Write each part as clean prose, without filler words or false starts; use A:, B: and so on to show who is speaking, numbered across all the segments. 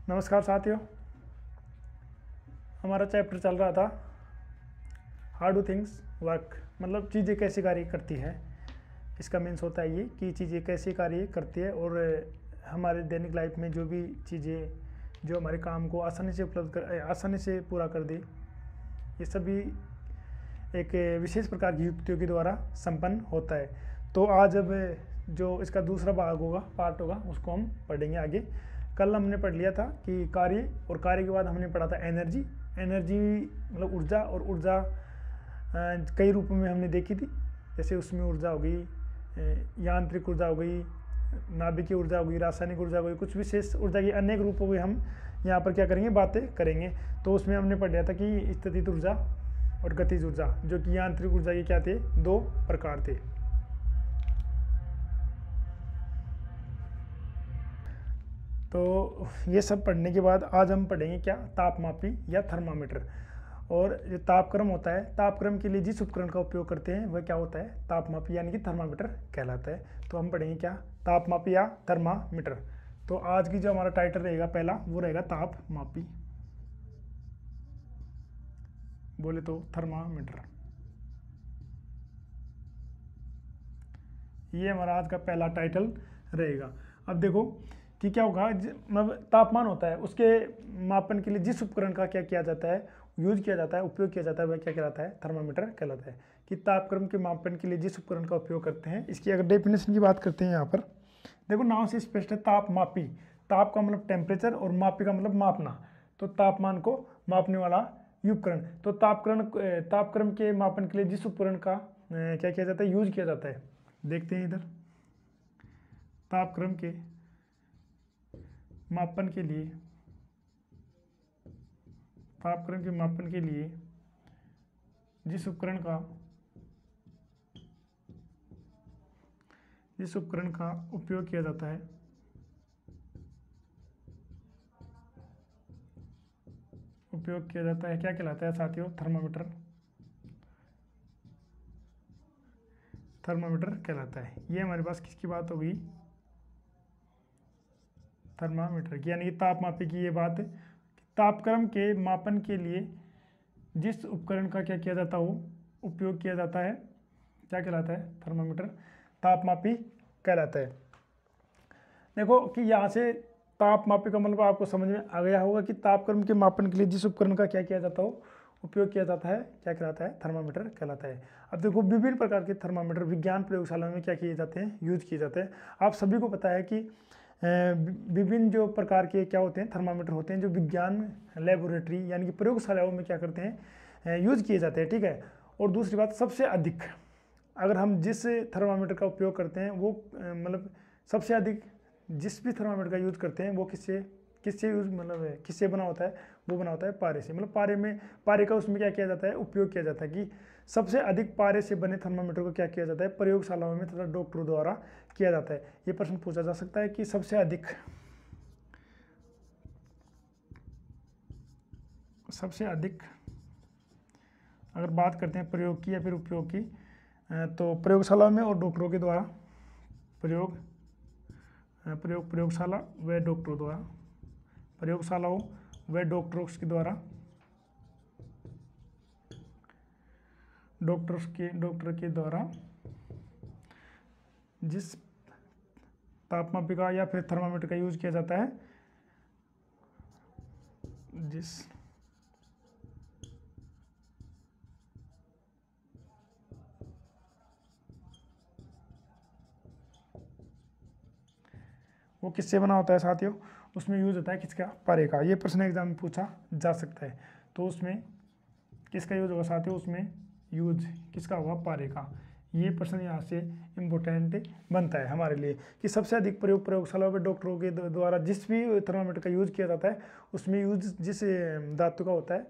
A: नमस्कार साथियों, हमारा चैप्टर चल रहा था हाउ डू थिंग्स वर्क, मतलब चीज़ें कैसे कार्य करती है। इसका मीन्स होता है ये कि चीज़ें कैसे कार्य करती है और हमारे दैनिक लाइफ में जो भी चीज़ें जो हमारे काम को आसानी से पूरा कर दे, ये सभी एक विशेष प्रकार की युक्तियों के द्वारा संपन्न होता है। तो आज अब जो इसका दूसरा भाग होगा, पार्ट होगा, उसको हम पढ़ेंगे आगे। कल हमने पढ़ लिया था कि कार्य, और कार्य के बाद हमने पढ़ा था एनर्जी। एनर्जी मतलब ऊर्जा, और ऊर्जा कई रूपों में हमने देखी थी। जैसे उसमें ऊर्जा हो गई, यांत्रिक ऊर्जा हो गई, नाभिकीय ऊर्जा हो गई, रासायनिक ऊर्जा हो गई, कुछ विशेष ऊर्जा की अनेक रूपों में हम यहाँ पर क्या करेंगे, बातें करेंगे। तो उसमें हमने पढ़ लिया था कि स्थितिज ऊर्जा और गतिज ऊर्जा, जो कि यांत्रिक ऊर्जा के क्या थे, दो प्रकार थे। तो ये सब पढ़ने के बाद आज हम पढ़ेंगे क्या, तापमापी या थर्मामीटर। और जो तापक्रम होता है, तापक्रम के लिए जिस उपकरण का उपयोग करते हैं वह क्या होता है, तापमापी यानी कि थर्मामीटर कहलाता है। तो हम पढ़ेंगे क्या, तापमापी या थर्मामीटर। तो आज की जो हमारा टाइटल रहेगा पहला, वो रहेगा तापमापी, बोले तो थर्मामीटर। ये हमारा आज का पहला टाइटल रहेगा। अब देखो कि क्या होगा, मतलब तापमान होता है, उसके मापन के लिए जिस उपकरण का क्या किया जाता है, यूज किया जाता है, उपयोग किया जाता है, वह क्या कहलाता है, थर्मामीटर कहलाता है। कि तापक्रम के मापन के लिए जिस उपकरण का उपयोग करते हैं, इसकी अगर डेफिनेशन की बात करते हैं यहाँ पर देखो, नाम से स्पष्ट है, तापमापी। ताप का मतलब टेम्परेचर और मापी का मतलब मापना। तो तापमान को मापने वाला उपकरण। तो तापक्रम के मापन के लिए जिस उपकरण का क्या किया जाता है, यूज किया जाता है, देखते हैं इधर। तापक्रम के मापन के लिए, तापक्रम के मापन के लिए जिस उपकरण का उपयोग किया जाता है, क्या कहलाता है साथियों, थर्मामीटर। थर्मामीटर कहलाता है। ये हमारे पास किसकी बात होगी, थर्मामीटर की, यानी कि तापमापी की ये बात। तापक्रम के मापन के लिए जिस उपकरण का क्या किया जाता हो, उपयोग किया जाता है, क्या कहलाता है, थर्मामीटर, तापमापी कहलाता है। देखो कि यहाँ से तापमापी का मतलब आपको समझ में आ गया होगा कि तापक्रम के मापन के लिए जिस उपकरण का क्या किया जाता हो, उपयोग किया जाता है, क्या कहलाता है, थर्मामीटर कहलाता है। अब देखो, विभिन्न प्रकार के थर्मामीटर विज्ञान प्रयोगशाला में क्या किए जाते हैं, यूज किए जाते हैं। आप सभी को पता है कि विभिन्न जो प्रकार के क्या होते हैं, थर्मामीटर होते हैं, जो विज्ञान लेबोरेटरी यानी कि प्रयोगशालाओं में क्या करते हैं, यूज किए जाते हैं, ठीक है। और दूसरी बात, सबसे अधिक अगर हम जिस थर्मामीटर का उपयोग करते हैं वो मतलब सबसे अधिक जिस भी थर्मामीटर का यूज करते हैं वो किससे यूज मतलब किससे बना होता है, वो बना होता है पारे से। मतलब पारे का उसमें क्या किया जाता है, उपयोग किया जाता है। कि सबसे अधिक पारे से बने थर्मामीटर को क्या किया जाता है, प्रयोगशालाओं में तथा डॉक्टरों द्वारा किया जाता है। ये प्रश्न पूछा जा सकता है कि सबसे अधिक अगर बात करते हैं प्रयोग की या फिर उपयोग की, तो प्रयोगशाला में और डॉक्टरों के द्वारा, प्रयोगशाला व डॉक्टरों द्वारा, प्रयोगशालाओं व डॉक्टरों के द्वारा जिस तापमापी का या फिर थर्मामीटर का यूज किया जाता है, वो किससे बना होता है साथियों, उसमें यूज होता है किसका, पारे का। ये प्रश्न एग्जाम में पूछा जा सकता है। तो उसमें किसका यूज होगा साथियों, उसमें यूज किसका होगा, पारे का। ये प्रश्न यहाँ से इम्पोर्टेंट बनता है हमारे लिए कि सबसे अधिक प्रयोग प्रयोगशाला में डॉक्टरों के द्वारा जिस भी थर्मामीटर का यूज किया जाता है, उसमें यूज जिस धातु का होता है,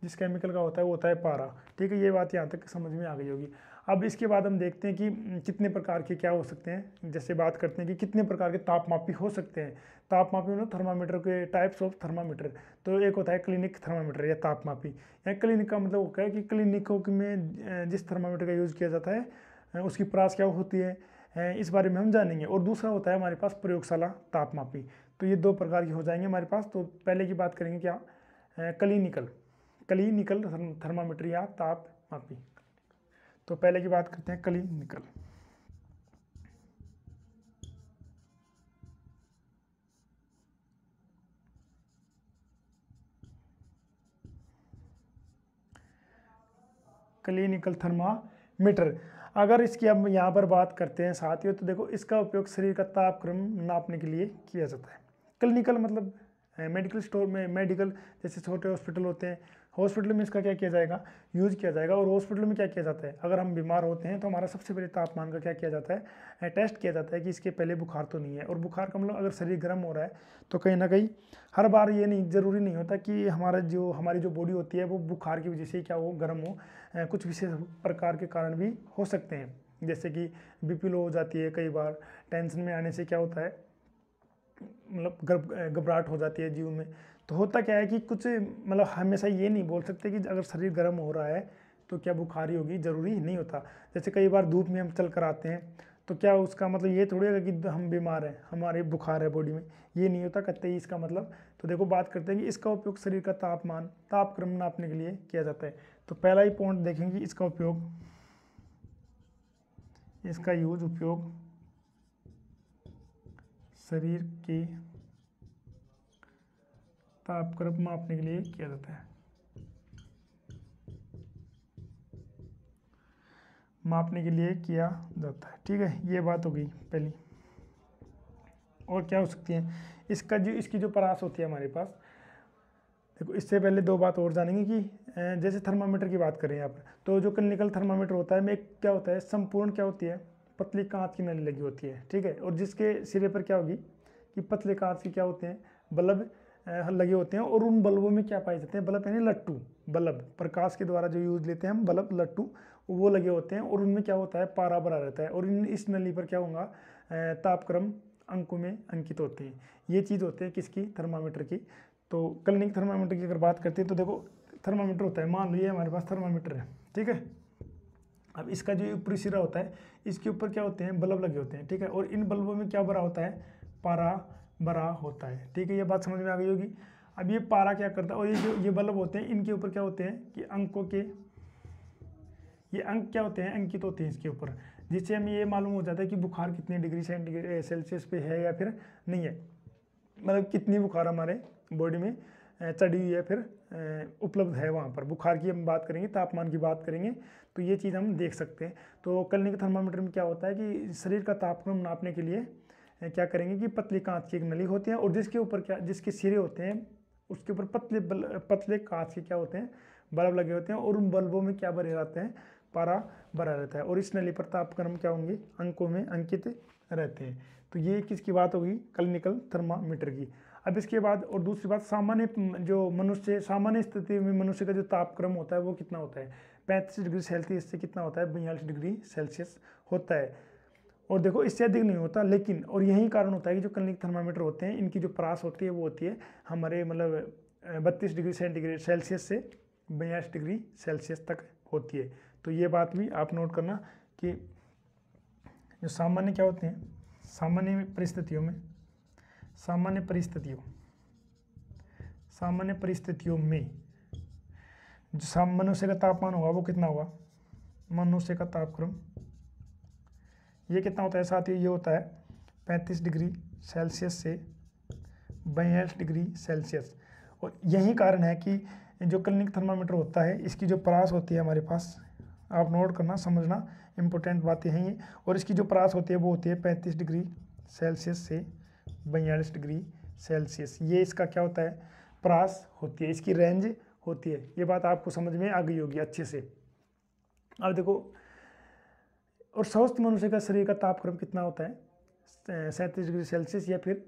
A: जिस केमिकल का होता है, वो होता है पारा। ठीक है, ये बात यहाँ तक समझ में आ गई होगी। अब इसके बाद हम देखते हैं कि कितने प्रकार के क्या हो सकते हैं। जैसे बात करते हैं कि कितने प्रकार के तापमापी हो सकते हैं। तापमापी मतलब थर्मामीटर के टाइप्स ऑफ थर्मामीटर। तो एक होता है क्लिनिक थर्मामीटर या तापमापी। या क्लिनिक का मतलब वो क्या है कि क्लिनिकों में जिस थर्मामीटर का यूज़ किया जाता है उसकी प्राइस क्या होती है, इस बारे में हम जानेंगे। और दूसरा होता है हमारे पास प्रयोगशाला तापमापी। तो ये दो प्रकार के हो जाएंगे हमारे पास। तो पहले की बात करेंगे क्या, क्लिनिकल थर्मामीटर या ताप मापी। तो पहले की बात करते हैं क्लिनिकल। क्लिनिकल थर्मामीटर, अगर इसकी अब यहाँ पर बात करते हैं साथियों, तो देखो इसका उपयोग शरीर का तापक्रम नापने के लिए किया जाता है। क्लिनिकल मतलब मेडिकल स्टोर में, मेडिकल जैसे छोटे हॉस्पिटल होते हैं, हॉस्पिटल में इसका क्या किया जाएगा, यूज़ किया जाएगा। और हॉस्पिटल में क्या किया जाता है, अगर हम बीमार होते हैं तो हमारा सबसे पहले तापमान का क्या किया जाता है, टेस्ट किया जाता है कि इसके पहले बुखार तो नहीं है। और बुखार का मतलब अगर शरीर गर्म हो रहा है तो कहीं ना कहीं हर बार ये नहीं, ज़रूरी नहीं होता कि हमारी जो बॉडी होती है वो बुखार की वजह से क्या हो, गर्म हो। कुछ विशेष प्रकार के कारण भी हो सकते हैं, जैसे कि बीपी लो हो जाती है, कई बार टेंशन में आने से क्या होता है, मतलब घबराहट हो जाती है जीव में। तो होता क्या है कि कुछ मतलब हमेशा ये नहीं बोल सकते कि अगर शरीर गर्म हो रहा है तो क्या बुखारी होगी, ज़रूरी नहीं होता। जैसे कई बार धूप में हम चल कर आते हैं तो क्या उसका मतलब ये थोड़ी है कि हम बीमार हैं, हमारे बुखार है बॉडी में, ये नहीं होता कतई इसका मतलब। तो देखो बात करते हैं कि इसका उपयोग शरीर का तापमान, तापक्रम नापने के लिए किया जाता है। तो पहला ही पॉइंट देखेंगे, इसका उपयोग, इसका यूज, उपयोग शरीर के तापक्रम मापने के लिए किया जाता है, मापने के लिए किया जाता है। ठीक है, ये बात हो गई पहली। और क्या हो सकती है, इसकी जो परास होती है हमारे पास, देखो इससे पहले दो बात और जानेंगे कि जैसे थर्मामीटर की बात करें यहाँ पर, तो जो क्लिनिकल थर्मामीटर होता है में क्या होता है, संपूर्ण क्या होती है, पतली कांच की नली लगी होती है। ठीक है, और जिसके सिरे पर क्या होगी कि पतले कांच की क्या होते हैं, बल्ब लगे होते हैं। और उन बल्बों में क्या पाए जाते हैं, बल्ब यानी लट्टू, बल्ब प्रकाश के द्वारा जो यूज लेते हैं हम, बल्ब लट्टू, वो लगे होते हैं। और उनमें क्या होता है, पारा भरा रहता है। और इस नली पर क्या होगा, तापक्रम अंकों में अंकित होते हैं। ये चीज़ होती है किसकी, थर्मामीटर की। तो क्लिनिक थर्मामीटर की अगर बात करते हैं तो देखो थर्मामीटर होता है, मान लो ये हमारे पास थर्मामीटर है, ठीक है। अब इसका जो ऊपरी सिरा होता है, इसके ऊपर क्या होते हैं, बल्ब लगे होते हैं। ठीक है, और इन बल्बों में क्या भरा होता है, पारा भरा होता है। ठीक है, ये बात समझ में आ गई होगी। अब ये पारा क्या करता है, और ये बल्ब होते हैं, इनके ऊपर क्या होते हैं कि अंकों के, ये अंक क्या होते हैं, अंकित होते हैं इसके ऊपर, जिससे हमें ये मालूम हो जाता है कि बुखार कितने डिग्री सेल्सियस पे है या फिर नहीं है, मतलब कितनी बुखार हमारे बॉडी में चढ़ी हुई है, फिर उपलब्ध है वहाँ पर। बुखार की हम बात करेंगे, तापमान की बात करेंगे, तो ये चीज़ हम देख सकते हैं। तो क्लिनिक थर्मामीटर में क्या होता है कि शरीर का तापक्रम नापने के लिए क्या करेंगे कि पतली कांच की एक नली होती है, और जिसके ऊपर क्या, जिसके सिरे होते हैं उसके ऊपर पतले कांच के क्या होते हैं, बल्ब लगे होते हैं। और उन बल्बों में क्या भरे रहते हैं, पारा भरा रहता है। और इस नली पर तापक्रम क्या होंगे, अंकों में अंकित रहते हैं। तो ये किसकी बात होगी, क्लिनिकल थर्मामीटर की। अब इसके बाद और दूसरी बात, सामान्य स्थिति में मनुष्य का जो तापक्रम होता है वो कितना होता है, 35 डिग्री सेल्सियस से कितना होता है, 42 डिग्री सेल्सियस होता है। और देखो इससे अधिक नहीं होता, लेकिन और यही कारण होता है कि जो क्लिनिक थर्मामीटर होते हैं इनकी जो परास होती है वो होती है हमारे मतलब 32 डिग्री सेंटीग्रेड सेल्सियस से 42 डिग्री सेल्सियस तक होती है। तो ये बात भी आप नोट करना कि जो सामान्य क्या होते हैं, सामान्य परिस्थितियों में जो मनुष्य का तापमान होगा वो कितना होगा, मनुष्य का तापक्रम ये कितना होता है साथियों, ये होता है 35 डिग्री सेल्सियस से 42 डिग्री सेल्सियस। और यही कारण है कि जो क्लिनिक थर्मामीटर होता है इसकी जो परास होती है हमारे पास, आप नोट करना, समझना, इंपॉर्टेंट बातें हैं ये। और इसकी जो परास होती है वो होती है 35 डिग्री सेल्सियस से 42 डिग्री सेल्सियस। ये इसका क्या होता है, परास होती है, इसकी रेंज होती है। ये बात आपको समझ में आ गई होगी अच्छे से। अब देखो, और स्वस्थ मनुष्य का शरीर का तापक्रम कितना होता है, 37 डिग्री सेल्सियस, या फिर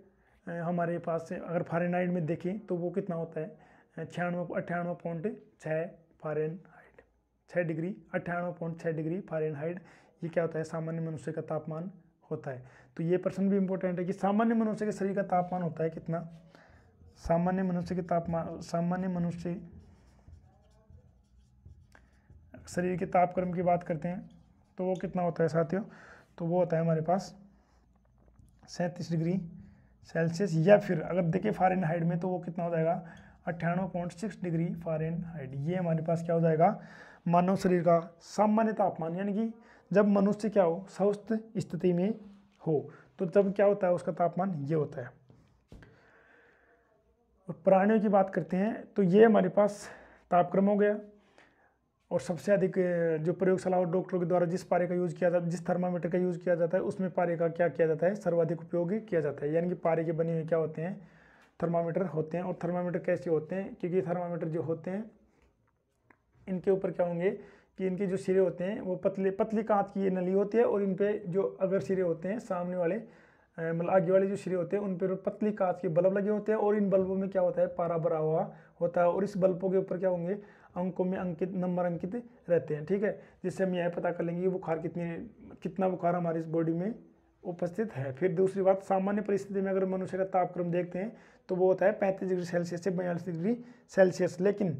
A: हमारे पास से अगर फ़ारेनहाइट में देखें तो वो कितना होता है, 98.6 फ़ारेनहाइट, 98.6 डिग्री फ़ारेनहाइट। ये क्या होता है, सामान्य मनुष्य का तापमान होता है। तो ये प्रश्न भी इम्पोर्टेंट है कि सामान्य मनुष्य के शरीर का तापमान होता है कितना, सामान्य मनुष्य शरीर के तापक्रम की बात करते हैं तो वो कितना होता है साथियों, तो वो होता है हमारे पास 37 डिग्री सेल्सियस, या फिर अगर देखें फ़ारेनहाइट में तो वो कितना हो जाएगा 98.6 डिग्री फ़ारेनहाइट। ये हमारे पास क्या हो जाएगा मानव शरीर का सामान्य तापमान, यानी कि जब मनुष्य क्या हो स्वस्थ स्थिति में हो तो तब क्या होता है उसका तापमान ये होता है। और प्राणियों की बात करते हैं तो ये हमारे पास तापक्रम हो गया। और सबसे अधिक जो प्रयोगशाला और डॉक्टरों के द्वारा जिस पारे का यूज़ किया जाता है, जिस थर्मामीटर का यूज़ किया जाता है, उसमें पारे का क्या किया जाता है सर्वाधिक उपयोग किया जाता है। यानी कि पारे के बने हुए क्या होते हैं थर्मामीटर होते हैं। और थर्मामीटर कैसे होते हैं, क्योंकि थर्मामीटर जो होते हैं इनके ऊपर क्या होंगे कि इनके जो सिरे होते हैं वो पतली कांच की ये नली होती है, और इन पे जो अगर सिरे होते हैं सामने वाले मतलब आगे वाले जो सिरे होते हैं उन पर पतली कांच के बल्ब लगे होते हैं, और इन बल्बों में क्या होता है पारा भरा हुआ होता है, और इस बल्बों के ऊपर क्या होंगे अंकों में अंकित नंबर अंकित रहते हैं। ठीक है, जिससे हम यह पता कर लेंगे कि बुखार कितना बुखार हमारी इस बॉडी में उपस्थित है। फिर दूसरी बात, सामान्य परिस्थिति में अगर मनुष्य का तापक्रम देखते हैं तो वो होता है 35 डिग्री सेल्सियस से 42 डिग्री सेल्सियस। लेकिन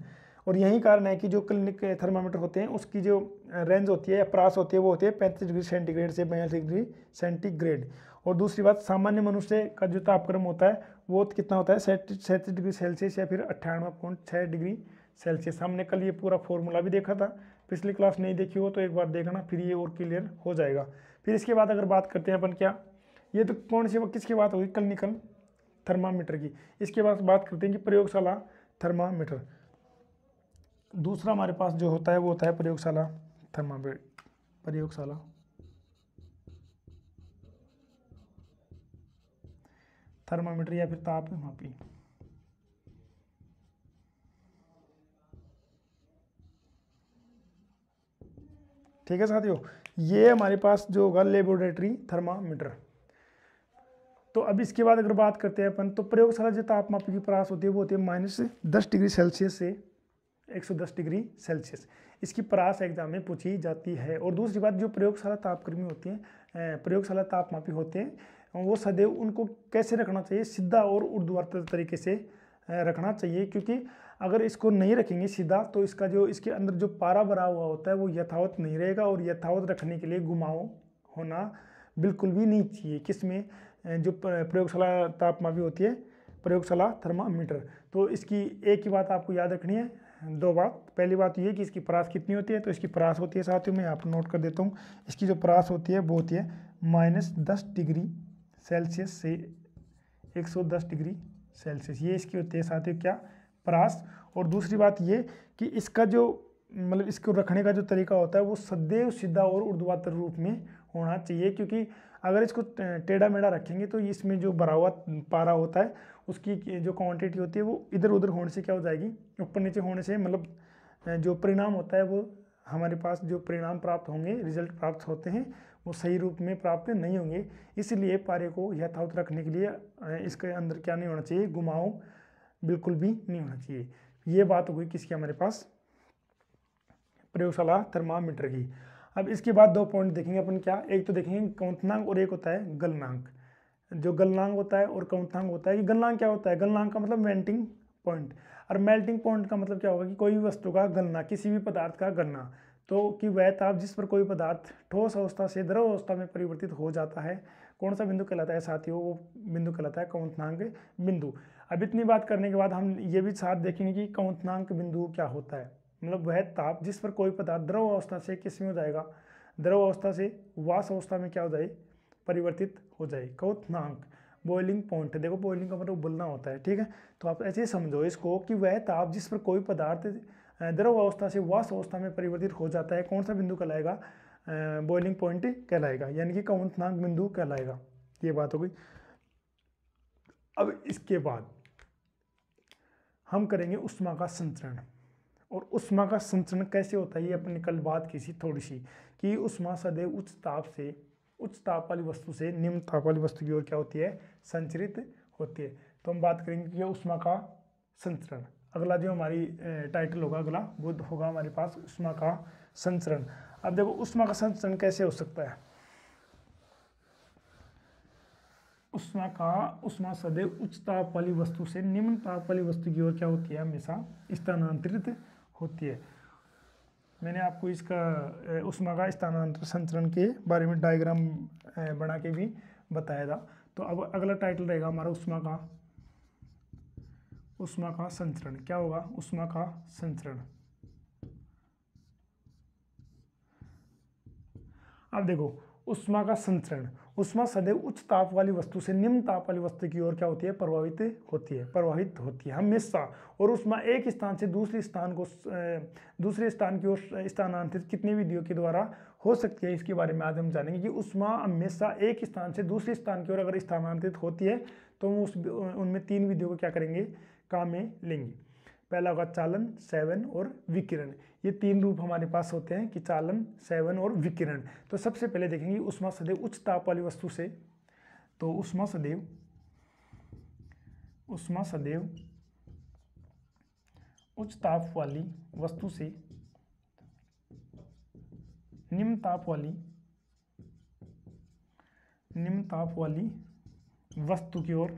A: और यही कारण है कि जो क्लिनिक थर्मामीटर होते हैं उसकी जो रेंज होती है या प्रास होती है वो होती है 35 डिग्री सेंटीग्रेड से 42 डिग्री सेंटीग्रेड। और दूसरी बात, सामान्य मनुष्य का जो तापक्रम होता है वो कितना होता है 37 डिग्री सेल्सियस या फिर 98.6 डिग्री सेल्सियस। हमने कल ये पूरा फॉर्मूला भी देखा था, पिछली क्लास नहीं देखी हो तो एक बार देखना, फिर ये और क्लियर हो जाएगा। फिर इसके बाद अगर बात करते हैं अपन क्या, ये तो कौन सी किसकी बात होगी क्लिनिकल थर्मामीटर की। इसके बाद बात करते हैं कि प्रयोगशाला थर्मामीटर। दूसरा हमारे पास जो होता है वो होता है प्रयोगशाला थर्मामीटर, प्रयोगशाला थर्मामीटर या फिर तापमापी। ठीक है साथियों, ये हमारे पास जो होगा लेबोरेटरी थर्मामीटर। तो अब इसके बाद अगर बात करते हैं अपन तो प्रयोगशाला जो तापमापी की परास होती है वो होती है -10 डिग्री सेल्सियस से 110 डिग्री सेल्सियस। इसकी परास एग्जाम में पूछी जाती है। और दूसरी बात, जो प्रयोगशाला तापक्रमी होती हैं प्रयोगशाला तापमापी होते हैं वो सदैव उनको कैसे रखना चाहिए, सीधा और ऊर्ध्वाधर तरीके से रखना चाहिए, क्योंकि अगर इसको नहीं रखेंगे सीधा तो इसका जो इसके अंदर जो पारा भरा हुआ होता है वो यथावत नहीं रहेगा। और यथावत रखने के लिए घुमाव होना बिल्कुल भी नहीं चाहिए। किसमें जो प्रयोगशाला तापमापी होती है प्रयोगशाला थर्मामीटर। तो इसकी एक ही बात आपको याद रखनी है, दो बात। पहली बात ये कि इसकी परास कितनी होती है, तो इसकी परास होती है साथियों मैं यहाँ पर नोट कर देता हूँ। इसकी जो परास होती है वो होती है -10 डिग्री सेल्सियस से 110 डिग्री सेल्सियस। ये इसकी होती है साथियों क्या परास। और दूसरी बात ये कि इसका जो मतलब इसको रखने का जो तरीका होता है वो सदैव सीधा और ऊर्ध्वाधर रूप में होना चाहिए, क्योंकि अगर इसको टेढ़ा मेढ़ा रखेंगे तो इसमें जो भरा हुआ पारा होता है उसकी जो क्वांटिटी होती है वो इधर उधर होने से क्या हो जाएगी, ऊपर नीचे होने से मतलब जो परिणाम होता है वो हमारे पास जो परिणाम प्राप्त होंगे, रिजल्ट प्राप्त होते हैं वो सही रूप में प्राप्त नहीं होंगे। इसलिए पारे को यथावत रखने के लिए इसके अंदर क्या नहीं होना चाहिए, घुमाव बिल्कुल भी नहीं होना चाहिए। ये बात हो गई किसकी हमारे पास प्रयोगशाला थर्मामीटर की। अब इसके बाद दो पॉइंट देखेंगे अपन क्या, एक तो देखेंगे क्वथनांक और एक होता है गलनांक। जो गलनांक होता है और क्वथनांक होता है कि गलनांक क्या होता है, गलनांक का मतलब मेल्टिंग पॉइंट, और मेल्टिंग पॉइंट का मतलब क्या होगा कि कोई भी वस्तु का गलना, किसी भी पदार्थ का गलना, तो कि वह ताप जिस पर कोई पदार्थ ठोस अवस्था से द्रव अवस्था में परिवर्तित हो जाता है, कौन सा बिंदु कहलाता है साथियों, वो बिंदु कहलाता है क्वथनांक बिंदु। अब इतनी बात करने के बाद हम ये भी साथ देखेंगे कि क्वथनांक बिंदु क्या होता है। मतलब वह ताप जिस पर कोई पदार्थ द्रव अवस्था से किस में हो जाएगा, द्रव अवस्था से वाष्प अवस्था में क्या हो जाए परिवर्तित हो जाए, क्वथनांक। बॉइलिंग पॉइंट, देखो बॉइलिंग का मतलब उबलना होता है, ठीक है। तो आप ऐसे ही समझो इसको कि वह ताप जिस पर कोई पदार्थ द्रव अवस्था से वाष्प अवस्था में परिवर्तित हो जाता है, कौन सा बिंदु कहलाएगा, बॉइलिंग पॉइंट कहलाएगा, यानी कि क्वथनांक बिंदु कहलाएगा। ये बात हो गई। अब इसके बाद हम करेंगे उष्मा का संचरण। और उष्मा का संचरण कैसे होता है ये अपने कल बात की थी थोड़ी सी, कि उष्मा सदैव उच्च ताप वाली वस्तु से निम्न ताप वाली वस्तु की ओर क्या होती है संचरित होती है। तो हम बात करेंगे कि उष्मा का संचरण। अगला जो हमारी टाइटल होगा अगला वो होगा हमारे पास उष्मा का संचरण। अब देखो उष्मा का संचरण कैसे हो सकता है। उष्मा सदैव उच्च ताप वाली वस्तु से निम्न ताप वाली वस्तु की ओर क्या होती है हमेशा स्थानांतरित होती है। मैंने आपको इसका उष्मा का स्थानांतरण संचरण के बारे में डायग्राम बना के भी बताया था। तो अब अगला टाइटल रहेगा हमारा ऊष्मा का संचरण। क्या होगा? ऊष्मा का संचरण। अब देखो ऊष्मा का संचरण, ऊष्मा सदैव उच्च ताप वाली वस्तु से निम्न ताप वाली वस्तु की ओर क्या होती है? प्रवाहित होती है हमेशा। और ऊष्मा एक स्थान से दूसरे स्थान की ओर स्थानांतरित कितनी विधियों के द्वारा हो सकती है, इसके बारे में आज हम जानेंगे कि ऊष्मा हमेशा एक स्थान से दूसरे स्थान की ओर अगर स्थानांतरित होती है तो हम उनमें 3 विधियों को क्या करेंगे? काम में लेंगे। पहला होगा चालन, सेवन और विकिरण। ये 3 रूप हमारे पास होते हैं कि चालन, सेवन और विकिरण। तो सबसे पहले देखेंगे ऊष्मा सदैव उच्च ताप वाली वस्तु से, तो ऊष्मा सदैव उच्च ताप वाली वस्तु से निम्न ताप वाली वस्तु की ओर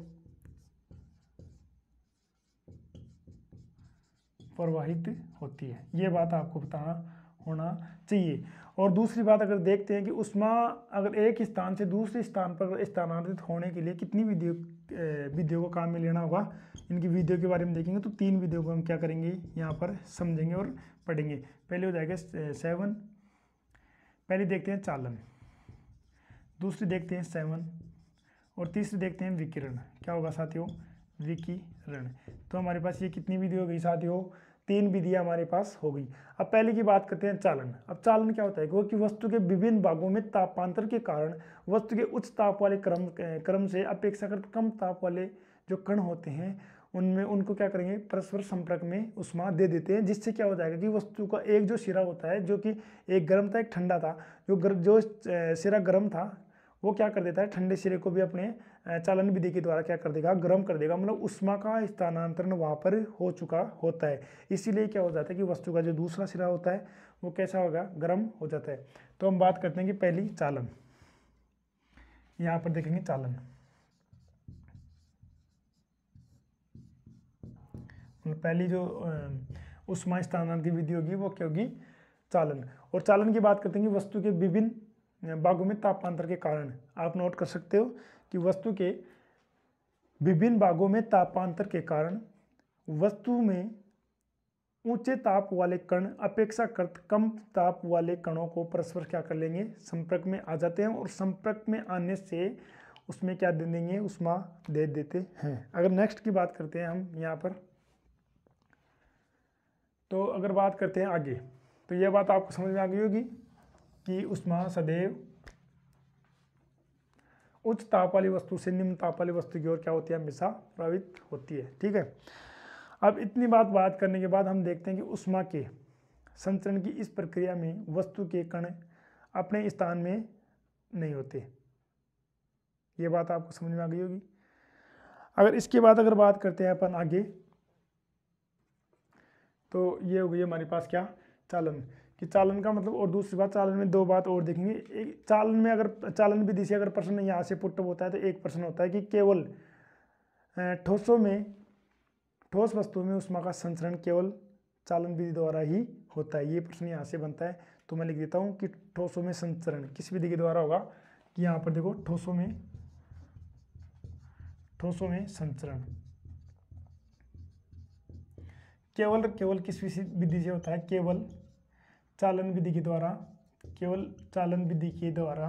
A: प्रवाहित होती है। ये बात आपको बताना होना चाहिए। और दूसरी बात अगर देखते हैं कि ऊष्मा अगर एक स्थान से दूसरे स्थान पर स्थानांतरित होने के लिए कितनी विधियों को काम में लेना होगा, इनकी विधियों के बारे में देखेंगे तो 3 विधियों को हम क्या करेंगे यहाँ पर समझेंगे और पढ़ेंगे। पहले हो जाएगा सेवन, पहले देखते हैं चालन, दूसरी देखते हैं सेवन और तीसरी देखते हैं विकिरण। क्या होगा साथियों? विकिरण। तो हमारे पास ये कितनी विधि हो गई साथियों? 3 विधियां हमारे पास हो गई। अब पहले की बात करते हैं चालन। अब चालन क्या होता है कि वस्तु के विभिन्न भागों में तापांतर के कारण वस्तु के उच्च ताप वाले क्रम से अपेक्षाकृत कम ताप वाले जो कण होते हैं उनको क्या करेंगे? परस्पर संपर्क में ऊष्मा दे देते हैं, जिससे क्या हो जाएगा कि वस्तु का एक जो सिरा होता है जो कि एक गर्म था एक ठंडा था, जो सिरा गर्म था वो क्या कर देता है? ठंडे सिरे को भी अपने चालन विधि के द्वारा क्या कर देगा? गर्म कर देगा। मतलब ऊष्मा का स्थानांतरण वहां पर हो चुका होता है। इसीलिए क्या हो जाता है कि वस्तु का जो दूसरा सिरा होता है वो कैसा होगा? गर्म हो जाता है। तो हम बात करते हैं कि पहली चालन, यहाँ पर देखेंगे चालन। पहली जो ऊष्मा स्थानांतरण की विधि होगी वो क्या होगी? चालन। और चालन की बात करते हैं कि वस्तु के विभिन्न भागों में तापांतर के कारण, आप नोट कर सकते हो कि वस्तु के विभिन्न भागों में तापांतर के कारण वस्तु में ऊंचे ताप वाले कण अपेक्षाकृत कम ताप वाले कणों को परस्पर क्या कर लेंगे? संपर्क में आ जाते हैं और संपर्क में आने से उसमें क्या दे देंगे? ऊष्मा दे देते हैं। अगर नेक्स्ट की बात करते हैं हम यहाँ पर, तो अगर बात करते हैं आगे, तो यह बात आपको समझ में आ गई होगी कि ऊष्मा सदैव उच्च ताप वाली वस्तु से निम्न ताप वाली वस्तु की ओर क्या होती है? हमेशा प्रभावित होती है। ठीक है। अब इतनी बात करने के बाद हम देखते हैं कि ऊष्मा के संचरण की इस प्रक्रिया में वस्तु के कण अपने स्थान में नहीं होते। ये बात आपको समझ में आ गई होगी। अगर इसके बाद अगर बात करते हैं अपन आगे, तो ये हो गई हमारे पास क्या? चालन। कि चालन का मतलब, और दूसरी बात चालन में 2 बात और देखेंगे। एक चालन में अगर चालन विधि से अगर प्रश्न यहाँ से पुट होता है तो एक प्रश्न होता है कि केवल ठोस वस्तुओं में ऊष्मा का संचरण केवल चालन विधि द्वारा ही होता है। ये प्रश्न यहाँ से बनता है। तो मैं लिख देता हूँ कि ठोसों में संचरण किस विधि के द्वारा होगा? कि यहाँ पर देखो ठोसों में संचरण केवल किस विधि से होता है? केवल चालन विधि के द्वारा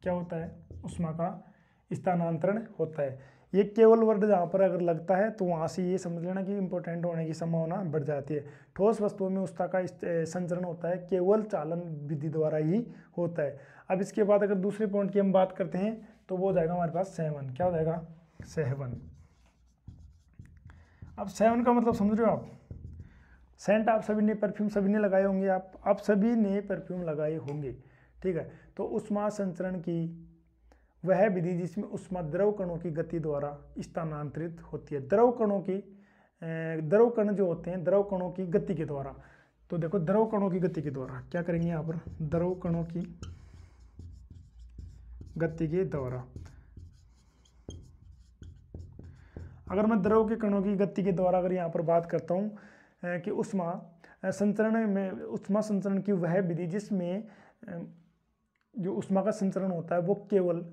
A: क्या होता है? ऊष्मा का स्थानांतरण होता है। ये केवल वर्ड जहाँ पर अगर लगता है तो वहाँ से ये समझ लेना कि इंपॉर्टेंट होने की संभावना बढ़ जाती है। ठोस वस्तुओं में ऊष्मा का संचरण होता है केवल चालन विधि द्वारा ही होता है। अब इसके बाद अगर दूसरे पॉइंट की हम बात करते हैं तो वो हो जाएगा हमारे पास सेवन। क्या हो जाएगा? सेवन। अब सेवन का मतलब समझ रहे हो आप? सेंट आप सभी ने, परफ्यूम सभी ने लगाए होंगे, आप सभी ने परफ्यूम लगाए होंगे। ठीक है। तो ऊष्मा संचरण की वह विधि जिसमें ऊष्मा द्रव कणों की गति द्वारा स्थानांतरित होती है। द्रव कण जो होते हैं, द्रव कणों की गति के द्वारा। तो देखो द्रव कणों की गति के द्वारा क्या करेंगे यहाँ पर? द्रव कणों की गति के द्वारा। अगर मैं द्रव के कणों की गति के द्वारा अगर यहाँ पर बात करता हूँ कि ऊष्मा संचरण की वह विधि जिसमें जो ऊष्मा का संचरण होता है वो केवल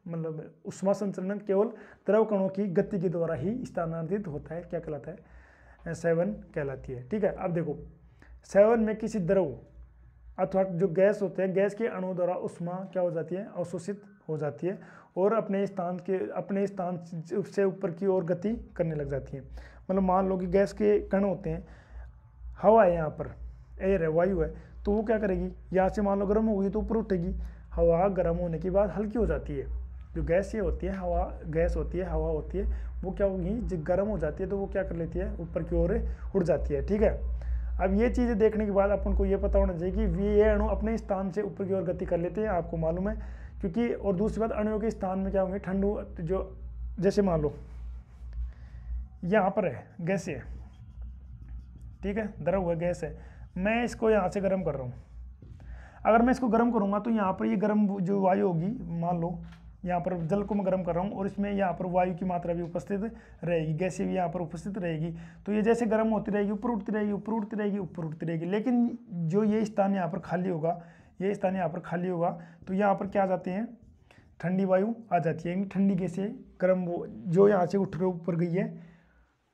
A: मतलब ऊष्मा संचरण केवल द्रव कणों की गति के द्वारा ही स्थानांतरित होता है, क्या कहलाता है, सेवन कहलाती है। ठीक है, अब देखो सेवन में किसी द्रव अथवा जो गैस होते हैं, गैस के अणु द्वारा ऊष्मा क्या हो जाती है, अवशोषित हो जाती है और अपने स्थान से ऊपर की ओर गति करने लग जाती है। मतलब मान लो कि गैस के कण होते हैं, हवा है यहाँ पर, एयर है, वायु है, तो वो क्या करेगी, यहाँ से मान लो गर्म होगी तो ऊपर उठेगी, हवा गर्म होने के बाद हल्की हो जाती है। जो गैस ये होती है, हवा गैस होती है, हवा होती है, वो क्या होगी, जब गर्म हो जाती है तो वो क्या कर लेती है, ऊपर की ओर उड़ जाती है। ठीक है, अब ये चीज़ें देखने के बाद अपन को ये पता होना चाहिए कि ये अणु अपने स्थान से ऊपर की ओर गति कर लेते हैं, आपको मालूम है, क्योंकि और दूसरी बात अणुओं के स्थान में क्या होंगे, ठंडू, जो जैसे मान लो यहाँ पर है गैस है, ठीक है, द्रव है, गैस है, मैं इसको यहाँ से गर्म कर रहा हूँ, अगर मैं इसको गर्म करूँगा तो यहाँ पर ये गर्म जो वायु होगी, मान लो यहाँ पर जल को मैं गर्म कर रहा हूँ और इसमें यहाँ पर वायु की मात्रा भी उपस्थित रहेगी, गैसें भी यहाँ पर उपस्थित रहेगी, तो ये जैसे गर्म होती रहेगी, ऊपर उठती रहेगी, ऊपर उठती रहेगी, ऊपर उठती रहेगी। लेकिन जो ये स्थान यहाँ पर खाली होगा, ये स्थान यहाँ पर खाली होगा, तो यहाँ पर क्या आ जाते हैं, ठंडी वायु आ जाती है, ठंडी गैसें गर्म जो यहाँ से उठ कर ऊपर गई है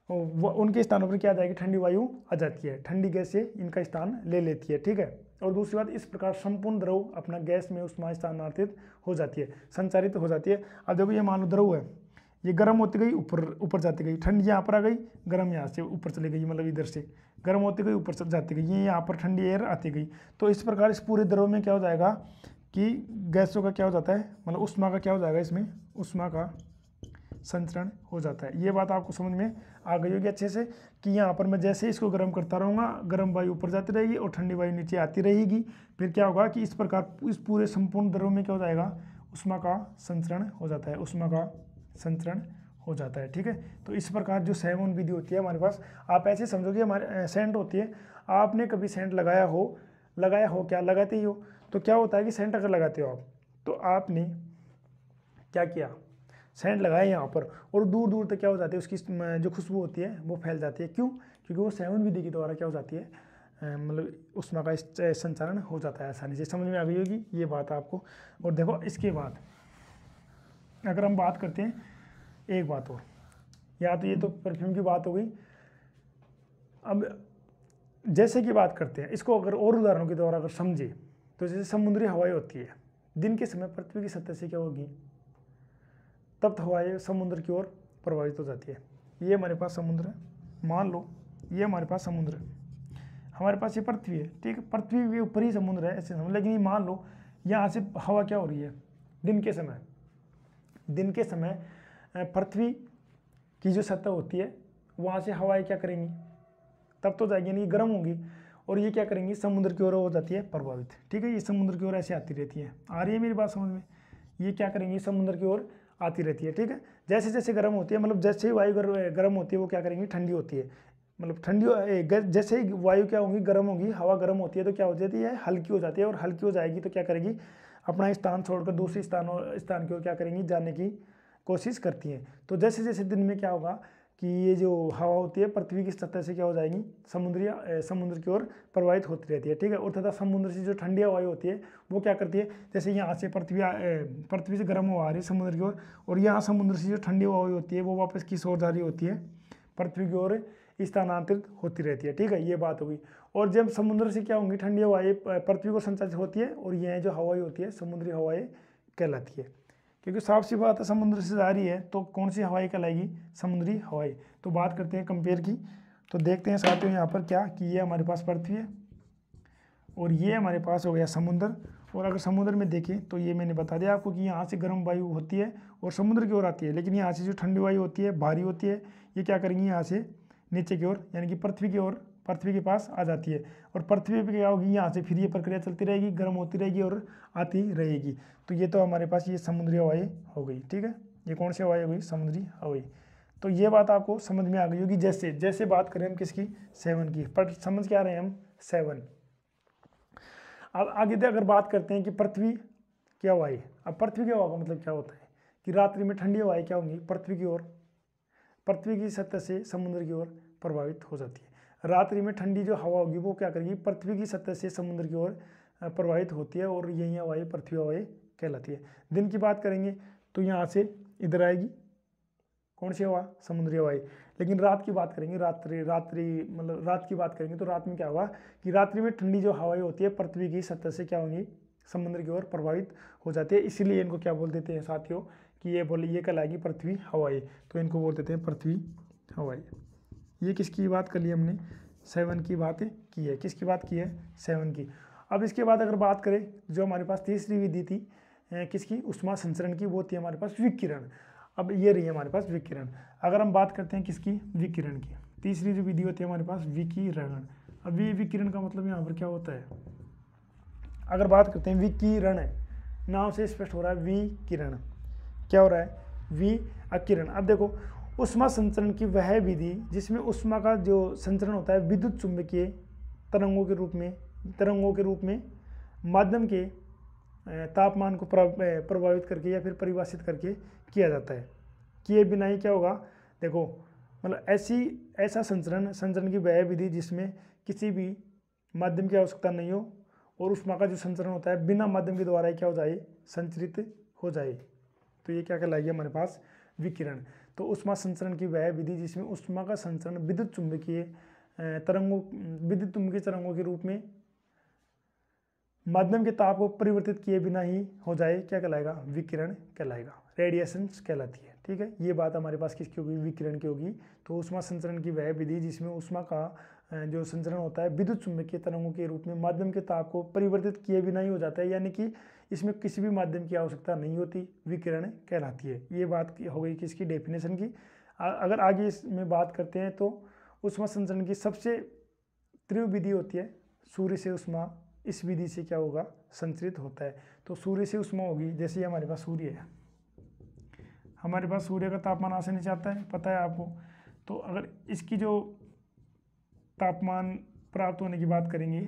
A: उनके स्थानों पर क्या आ जाएगी, ठंडी वायु आ जाती है, ठंडी गैसें इनका स्थान ले लेती है। ठीक है, और दूसरी बात, इस प्रकार संपूर्ण द्रव अपना गैस में ऊष्मा स्थानांतरित हो जाती है, संचारित हो जाती है। अब देखो ये मान लो द्रव है, ये गर्म होती गई, ऊपर जाती गई, ठंडी यहाँ पर आ गई, गर्म यहाँ से ऊपर चली गई, मतलब इधर से गर्म होती गई, ऊपर जाती गई, ये यहाँ पर ठंडी एयर आती गई। तो इस प्रकार इस पूरे द्रव में क्या हो जाएगा कि गैसों का क्या हो जाता है, मतलब ऊष्मा का क्या हो जाएगा, इसमें ऊष्मा का संचरण हो जाता है। ये बात आपको समझ में आ गई होगी अच्छे से कि यहाँ पर मैं जैसे इसको गर्म करता रहूँगा, गर्म वायु ऊपर जाती रहेगी और ठंडी वायु नीचे आती रहेगी, फिर क्या होगा कि इस प्रकार इस पूरे संपूर्ण द्रव में क्या हो जाएगा, ऊष्मा का संचरण हो जाता है, ऊष्मा का संचरण हो जाता है। ठीक है, तो इस प्रकार जो सेवन विधि होती है हमारे पास, आप ऐसे समझो कि हमारे सेंट होती है, आपने कभी सेंट लगाया हो क्या, लगाते ही हो, तो क्या होता है कि सेंट अगर लगाते हो आप, तो आपने क्या किया, सेंट लगाया यहाँ पर और दूर दूर तक क्या हो जाती है, उसकी जो खुशबू होती है वो फैल जाती है। क्यों, क्योंकि वो सेवन विधि के द्वारा क्या हो जाती है, मतलब ऊष्मा का संचारण हो जाता है आसानी से। समझ में आ गई होगी ये बात आपको। और देखो इसके बाद अगर हम बात करते हैं एक बात और, या तो ये तो परफ्यूम की बात हो गई, अब जैसे की बात करते हैं इसको अगर और उदाहरणों के द्वारा अगर समझे तो जैसे समुद्री हवाएं होती है, दिन के समय पृथ्वी की सतह से क्या होगी, तप्त हवाएं समुद्र की ओर प्रभावित हो जाती है। ये हमारे पास समुद्र है, मान लो ये हमारे पास समुद्र है, हमारे पास ये पृथ्वी है, ठीक है, पृथ्वी के ऊपर ही समुद्र है ऐसे समझ। लेकिन ये मान लो यहाँ से हवा क्या हो रही है, दिन के समय पृथ्वी की जो सतह होती है वहाँ से हवाएं क्या करेंगी, तब तो जाएगी, यानी गर्म होगी, और ये क्या करेंगी, समुद्र की ओर हो जाती है प्रभावित। ठीक है, ये समुद्र की ओर ऐसे आती रहती है, आ रही है मेरी बात समझ में, ये क्या करेंगी, समुद्र की ओर आती रहती है। ठीक है, जैसे जैसे गर्म होती है, मतलब जैसे ही वायु गर्म होती है वो क्या करेंगी, ठंडी होती है, मतलब ठंडी जैसे ही वायु क्या होगी, गर्म होगी, हवा गर्म होती है तो क्या हो जाती है, हल्की हो जाती है, और हल्की हो जाएगी तो क्या करेगी, अपना स्थान छोड़कर दूसरे स्थान की ओर क्या करेंगी, जाने की कोशिश करती हैं। तो जैसे जैसे दिन में क्या होगा कि ये जो हवा होती है पृथ्वी की सतह से क्या हो जाएंगी, समुद्र की ओर प्रवाहित होती रहती है। ठीक है, और तथा समुद्र से जो ठंडी हवाएं होती है वो क्या करती है, जैसे यहाँ से पृथ्वी से गर्म हवा आ रही है समुद्र की ओर, और यहाँ समुद्र से जो ठंडी हवाएं होती है वो वापस किस ओर जा रही होती है, पृथ्वी की ओर स्थानांतरित होती रहती है। ठीक है, ये बात होगी। और जब समुद्र से क्या होंगी, ठंडी हवाएं पृथ्वी को संचारित होती है, और यह जो हवाएं होती है समुद्री हवाएं कहलाती है, क्योंकि साफ सी बात है समुद्र से जा रही है तो कौन सी हवाएं कहलाएगी, समुद्री हवाएं। तो बात करते हैं कंपेयर की, तो देखते हैं साथियों यहाँ पर क्या कि ये हमारे पास पृथ्वी है और ये हमारे पास हो गया समुद्र। और अगर समुद्र में देखें तो ये मैंने बता दिया आपको कि यहाँ से गर्म वायु होती है और समुद्र की ओर आती है, लेकिन यहाँ से जो ठंडी वायु होती है, भारी होती है, ये क्या करेंगी, यहाँ से नीचे की ओर यानी कि पृथ्वी की ओर, पृथ्वी के पास आ जाती है, और पृथ्वी पे क्या होगी, यहाँ से फिर ये प्रक्रिया चलती रहेगी, गर्म होती रहेगी और आती रहेगी। तो ये तो हमारे पास ये समुद्री हवाएं हो गई। ठीक है, ये कौन सी हवाएं हो गई, समुद्री हवाएं। तो ये बात आपको समझ में आ गई होगी। जैसे जैसे बात करें हम किसकी, सेवन की, पर समझ क्या रहे हैं हम, सेवन। अब आगे अगर बात करते हैं कि पृथ्वी की हवाएं, अब पृथ्वी की हवा का मतलब क्या होता है कि रात्रि में ठंडी हवाएं क्या होंगी, पृथ्वी की ओर, पृथ्वी की सतह से समुद्र की ओर प्रभावित हो जाती है। रात्रि में ठंडी जो हवा होगी वो क्या करेगी, पृथ्वी की सतह से समुद्र की ओर प्रवाहित होती है और यही हवाएं पृथ्वी हवाएं कहलाती है। दिन की बात करेंगे तो यहाँ से इधर आएगी कौन सी हवा, समुद्री हवाएं। लेकिन रात की बात करेंगे, रात्रि मतलब रात की बात करेंगे तो रात में क्या होगा कि रात्रि में ठंडी जो हवाएं होती है पृथ्वी की सतह से क्या होंगी, समुद्र की ओर प्रभावित हो जाती है। इसीलिए इनको क्या बोल देते हैं साथियों कि ये कहलाएगी पृथ्वी हवाएं, तो इनको बोल देते हैं पृथ्वी हवाएं। ये किसकी बात कर ली हमने, 7 की बात की है। किसकी बात की है, 7 की। अब इसके बाद अगर बात करें जो हमारे पास तीसरी विधि थी किसकी, उष्मा संचरण की, वो थी हमारे पास विकिरण। अब ये रही है हमारे पास विकिरण। अगर हम बात करते हैं किसकी, विकिरण की, तीसरी जो विधि होती है हमारे पास विकिरण। अब ये विकिरण का मतलब यहाँ पर क्या होता है, अगर बात करते हैं विकिरण, नाम से स्पष्ट हो रहा है विकिरण, क्या हो रहा है, वि अकिरण। अब देखो उष्मा संचरण की वह विधि जिसमें उष्मा का जो संचरण होता है विद्युत चुंबकीय तरंगों के रूप में माध्यम के तापमान को प्रभावित करके या फिर परिभाषित करके किया जाता है। किए बिना ही क्या होगा, देखो मतलब ऐसा संचरण की वह विधि जिसमें किसी भी माध्यम की आवश्यकता नहीं हो और उष्मा का जो संचरण होता है बिना माध्यम के द्वारा ही क्या हो जाए, संचरित हो जाए, तो ये क्या कहलाएगी हमारे पास, विकिरण। तो उष्मा संचरण की वह विधि जिसमें उष्मा का संचरण विद्युत चुंबकीय तरंगों के रूप में माध्यम के ताप को परिवर्तित किए बिना ही हो जाए, क्या कहलाएगा, विकिरण कहलाएगा, रेडिएशन कहलाती है। ठीक है, ये बात हमारे पास किसकी होगी, विकिरण की होगी। तो उष्मा संचरण की वह विधि जिसमें उष्मा का जो संचरण होता है विद्युत चुंबकीय तरंगों के रूप में माध्यम के ताप को परिवर्तित किए बिना ही हो जाता है, यानी कि इसमें किसी भी माध्यम की आवश्यकता नहीं होती, विकिरण कहलाती है। ये बात हो गई किसकी, डेफिनेशन की। अगर आगे इसमें बात करते हैं तो उष्मा संचरण की सबसे तीव्र विधि होती है सूर्य से उष्मा। इस विधि से क्या होगा, संचरित होता है। तो सूर्य से उष्मा होगी, जैसे हमारे पास सूर्य है, हमारे पास सूर्य का तापमान आगे नीचे आता है, पता है आपको। तो अगर इसकी जो तापमान प्राप्त होने की बात करेंगे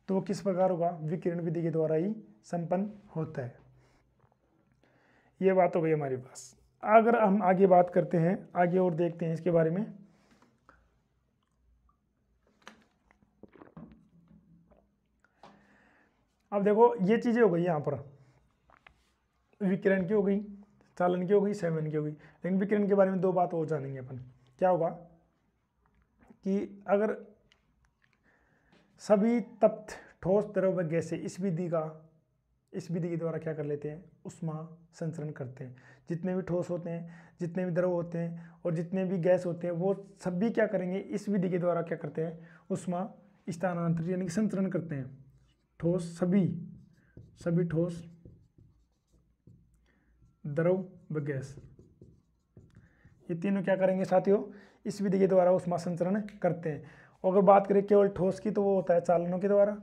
A: तो किस प्रकार होगा, विकिरण विधि के द्वारा ही संपन्न होता है। ये बात हो गई हमारे पास। अगर हम आगे बात करते हैं, आगे और देखते हैं इसके बारे में। अब देखो ये चीजें हो गई यहाँ पर, विकिरण की हो गई, चालन की हो गई, सेवन की हो गई। लेकिन विकिरण के बारे में 2 बात और जानेंगे अपन। क्या होगा कि अगर सभी तप्त ठोस द्रव गैसें इस विधि के द्वारा क्या कर लेते हैं, उष्मा संचरण करते हैं। जितने भी ठोस होते हैं, जितने भी द्रव होते हैं और जितने भी गैस होते हैं, वो सभी क्या करेंगे, इस विधि के द्वारा क्या करते हैं, उष्मा स्थानांतरित यानी कि संचरण करते हैं। ठोस सभी ठोस द्रव व गैस, ये तीनों क्या करेंगे साथियों, इस विधि के द्वारा उष्मा संचरण करते हैं। और अगर बात करें केवल ठोस की तो वो होता है चालनों के द्वारा।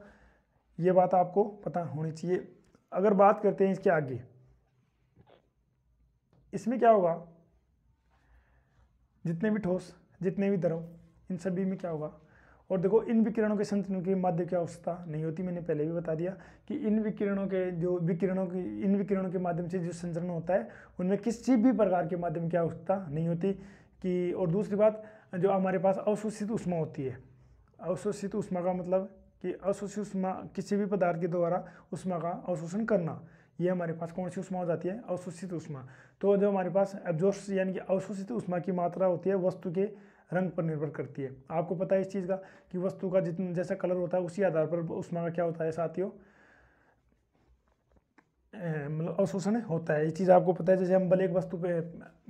A: ये बात आपको पता होनी चाहिए। अगर बात करते हैं इसके आगे, इसमें क्या होगा, जितने भी ठोस जितने भी द्रव, इन सभी में क्या होगा। और देखो इन विकिरणों के संचरण के माध्यम की आवश्यकता नहीं होती, मैंने पहले भी बता दिया कि इन विकिरणों के माध्यम से जो संचरण होता है उनमें किसी भी प्रकार के माध्यम की आवश्यकता नहीं होती कि। और दूसरी बात, जो हमारे पास अवशोषित ऊष्मा होती है, अवशोषित ऊष्मा का मतलब कि अवशोषित ऊष्मा किसी भी पदार्थ के द्वारा ऊष्मा का अवशोषण करना, ये हमारे पास कौन सी ऊष्मा हो जाती है, अवशोषित ऊष्मा। तो जो हमारे पास एब्जॉर्प्ट यानी कि अवशोषित ऊष्मा की मात्रा होती है वस्तु के रंग पर निर्भर करती है। आपको पता है इस चीज़ का कि वस्तु का जितना जैसा कलर होता है उसी आधार पर उष्मा का क्या होता है साथियों, मतलब अवशोषण होता है। ये चीज़ आपको पता है। जैसे हम ब्लैक वस्तु पे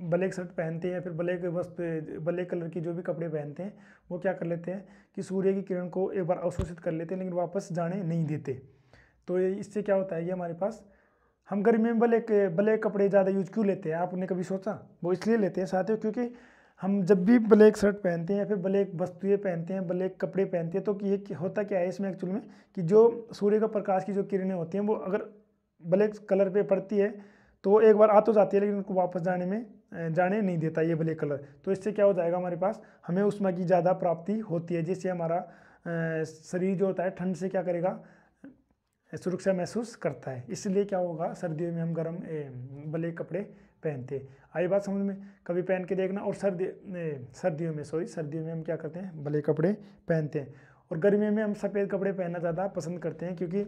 A: ब्लैक शर्ट पहनते हैं या फिर ब्लैक कलर की जो भी कपड़े पहनते हैं, वो क्या कर लेते हैं कि सूर्य की किरण को एक बार अवशोषित कर लेते हैं लेकिन वापस जाने नहीं देते। तो इससे क्या होता है, ये हमारे पास, हम गर्मी में ब्लैक कपड़े ज़्यादा यूज क्यों लेते हैं, आपने कभी सोचा। वो इसलिए लेते हैं साथियों क्योंकि हम जब भी ब्लैक शर्ट पहनते हैं या फिर ब्लैक वस्तुएं पहनते हैं, ब्लैक कपड़े पहनते हैं, तो ये होता क्या है इसमें एक्चुअल में कि जो सूर्य का प्रकाश की जो किरणें होती हैं वो अगर ब्लैक कलर पे पड़ती है तो वो एक बार आ तो जाती है लेकिन उनको वापस जाने नहीं देता ये ब्लैक कलर। तो इससे क्या हो जाएगा, हमारे पास हमें ऊष्मा की ज़्यादा प्राप्ति होती है, जिससे हमारा शरीर जो होता है ठंड से क्या करेगा, सुरक्षा महसूस करता है। इसलिए क्या होगा, सर्दियों में हम गर्म ब्लैक कपड़े पहनते हैं। आई बात समझ में, कभी पहन के देखना। और सर्दियों में हम क्या करते हैं, ब्लैक कपड़े पहनते हैं। और गर्मियों में हम सफ़ेद कपड़े पहनना ज़्यादा पसंद करते हैं क्योंकि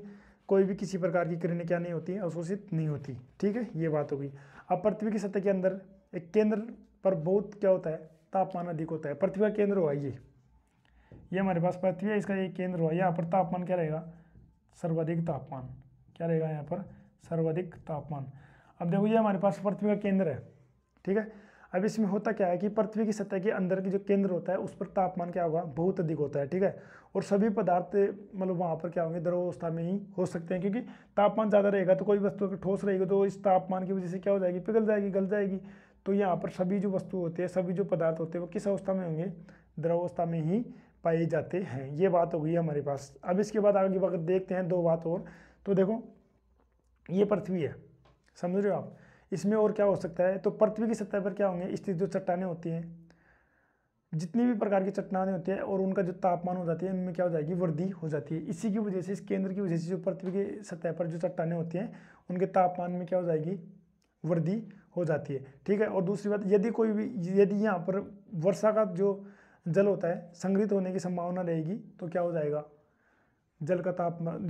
A: कोई भी किसी प्रकार की किरणें क्या नहीं होती, अवशोषित नहीं होती। ठीक है, ये बात होगी। अब पृथ्वी की सतह के अंदर एक केंद्र पर बहुत क्या होता है, तापमान अधिक होता है। पृथ्वी का केंद्र हुआ ये हमारे पास पृथ्वी है, इसका ये केंद्र हुआ, यहाँ पर तापमान क्या रहेगा, सर्वाधिक तापमान। क्या रहेगा यहाँ पर, सर्वाधिक तापमान। अब देखो ये हमारे पास पृथ्वी का केंद्र है। ठीक है, अब इसमें होता क्या है कि पृथ्वी की सतह के अंदर की जो केंद्र होता है उस पर तापमान क्या होगा, बहुत अधिक होता है। ठीक है, और सभी पदार्थ मतलब वहाँ पर क्या होंगे, द्रव अवस्था में ही हो सकते हैं, क्योंकि तापमान ज़्यादा रहेगा तो कोई वस्तु अगर ठोस रहेगी तो इस तापमान की वजह से क्या हो जाएगी, पिघल जाएगी, गल जाएगी। तो यहाँ पर सभी जो वस्तु होते हैं, सभी जो पदार्थ होते हैं वो किस अवस्था में होंगे, द्रव अवस्था में ही पाए जाते हैं। ये बात हो गई हमारे पास। अब इसके बाद आगे अगर देखते हैं दो बात और, तो देखो ये पृथ्वी है, समझ रहे हो आप, इसमें और क्या हो सकता है, तो पृथ्वी की सतह पर क्या होंगे, स्थित जो चट्टानें होती हैं, जितनी भी प्रकार की चट्टानें होती हैं और उनका जो तापमान हो जाती है उनमें क्या हो जाएगी, वृद्धि हो जाती है। इसी की वजह से, इस केंद्र की वजह से जो पृथ्वी की सतह पर जो चट्टानें होती हैं उनके तापमान में क्या हो जाएगी, वृद्धि हो जाती है। ठीक है, और दूसरी बात, यदि यहाँ पर वर्षा का जो जल होता है संग्रहित होने की संभावना रहेगी तो क्या हो जाएगा, जल का तापमान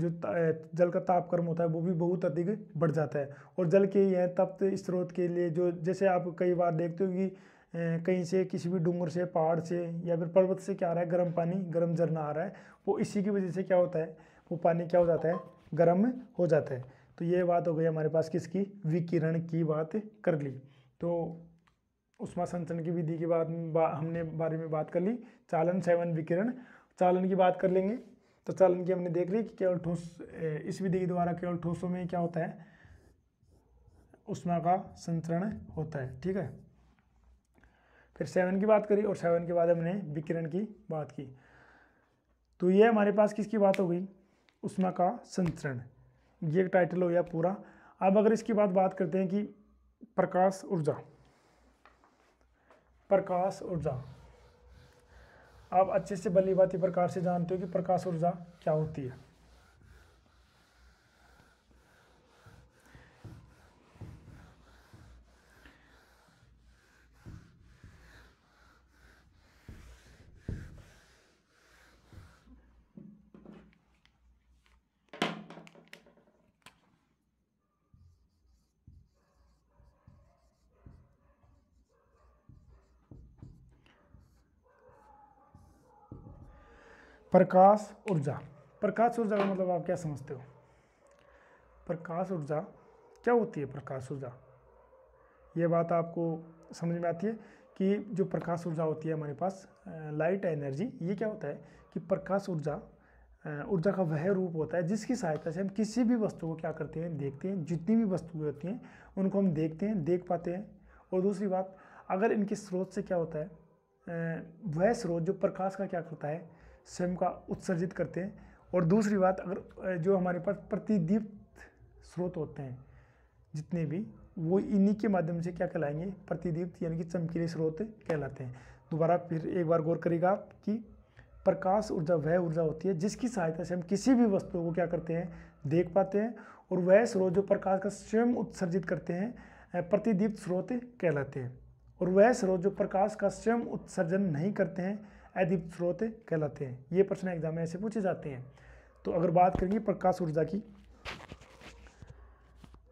A: जल का तापक्रम होता है वो भी बहुत अधिक बढ़ जाता है। और जल के यह तप्त स्रोत के लिए जो, जैसे आप कई बार देखते हो कि कहीं से किसी भी डूंगर से, पहाड़ से या फिर पर्वत से क्या आ रहा है, गर्म पानी, गर्म झरना आ रहा है, वो इसी की वजह से क्या होता है, वो पानी क्या हो जाता है, गर्म हो जाता है। तो ये बात हो गई हमारे पास किसकी, विकिरण की बात कर ली। तो ऊष्मा संचरण की विधि के बाद हमने बारे में बात कर ली। चालन, सेवन, विकिरण। चालन की बात कर लेंगे। तो चालन की हमने देख ली कि केवल ठोस, इस विधि के द्वारा केवल ठोसों में क्या होता है, ऊष्मा का संचरण होता है। ठीक है, फिर सेवन की बात करी और सेवन के बाद हमने विकिरण की बात की। तो ये हमारे पास किसकी बात हो गई, ऊष्मा का संचरण, ये टाइटल हो गया पूरा। अब अगर इसकी बात करते हैं कि प्रकाश ऊर्जा, प्रकाश ऊर्जा, आप अच्छे से भली भांति प्रकार से जानते हो कि प्रकाश ऊर्जा क्या होती है। प्रकाश ऊर्जा, प्रकाश ऊर्जा का मतलब आप क्या समझते हो, प्रकाश ऊर्जा क्या होती है, प्रकाश ऊर्जा, ये बात आपको समझ में आती है कि जो प्रकाश ऊर्जा होती है हमारे पास, लाइट एनर्जी, ये क्या होता है कि प्रकाश ऊर्जा, ऊर्जा का वह रूप होता है जिसकी सहायता से हम किसी भी वस्तु को क्या करते हैं, देखते हैं। जितनी भी वस्तुएं होती हैं उनको हम देखते हैं, देख पाते हैं। और दूसरी बात, अगर इनके स्रोत से क्या होता है, वह स्रोत जो प्रकाश का क्या करता है, स्वयं का उत्सर्जित करते हैं। और दूसरी बात, अगर जो हमारे पास प्रतिदीप्त स्रोत होते हैं जितने भी, वो इन्हीं के माध्यम से क्या कहलाएंगे, प्रतिदीप्त यानी कि चमकीले स्रोत कहलाते हैं। दोबारा फिर एक बार गौर करेगा आप कि प्रकाश ऊर्जा वह ऊर्जा होती है जिसकी सहायता से हम किसी भी वस्तु को क्या करते हैं, देख पाते हैं। और वह स्रोत जो प्रकाश का स्वयं उत्सर्जित करते हैं प्रतिदीप्त स्रोत कहलाते हैं। और वह स्रोत जो प्रकाश का स्वयं उत्सर्जन नहीं करते हैं अदीप्त स्रोत कहलाते हैं। ये प्रश्न एग्जाम में ऐसे पूछे जाते हैं। तो अगर बात करेंगे प्रकाश ऊर्जा की,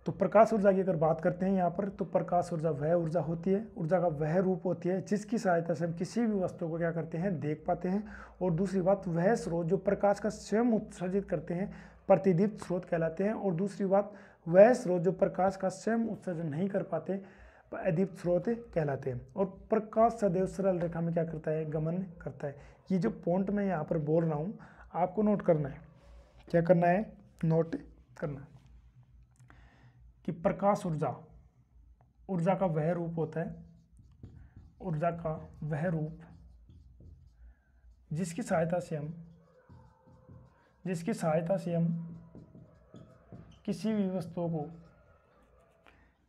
A: तो प्रकाश ऊर्जा की अगर बात करते हैं यहाँ पर, तो प्रकाश ऊर्जा वह ऊर्जा होती है, ऊर्जा का वह रूप होती है जिसकी सहायता से हम किसी भी वस्तु को क्या करते हैं, देख पाते हैं। और दूसरी बात, वह स्रोत जो प्रकाश का स्वयं उत्सर्जित करते हैं प्रतिदीप्त स्रोत कहलाते हैं। और दूसरी बात, वह स्रोत जो प्रकाश का स्वयं उत्सर्जन नहीं कर पाते अदीप्त स्रोत कहलाते हैं। और प्रकाश सदैव सरल रेखा में क्या करता है, गमन करता है। ये जो पॉइंट मैं यहाँ पर बोल रहा हूँ आपको नोट करना है। क्या करना है, नोट करना है कि प्रकाश ऊर्जा, ऊर्जा का वह रूप होता है, ऊर्जा का वह रूप जिसकी सहायता से हम किसी भी वस्तु को,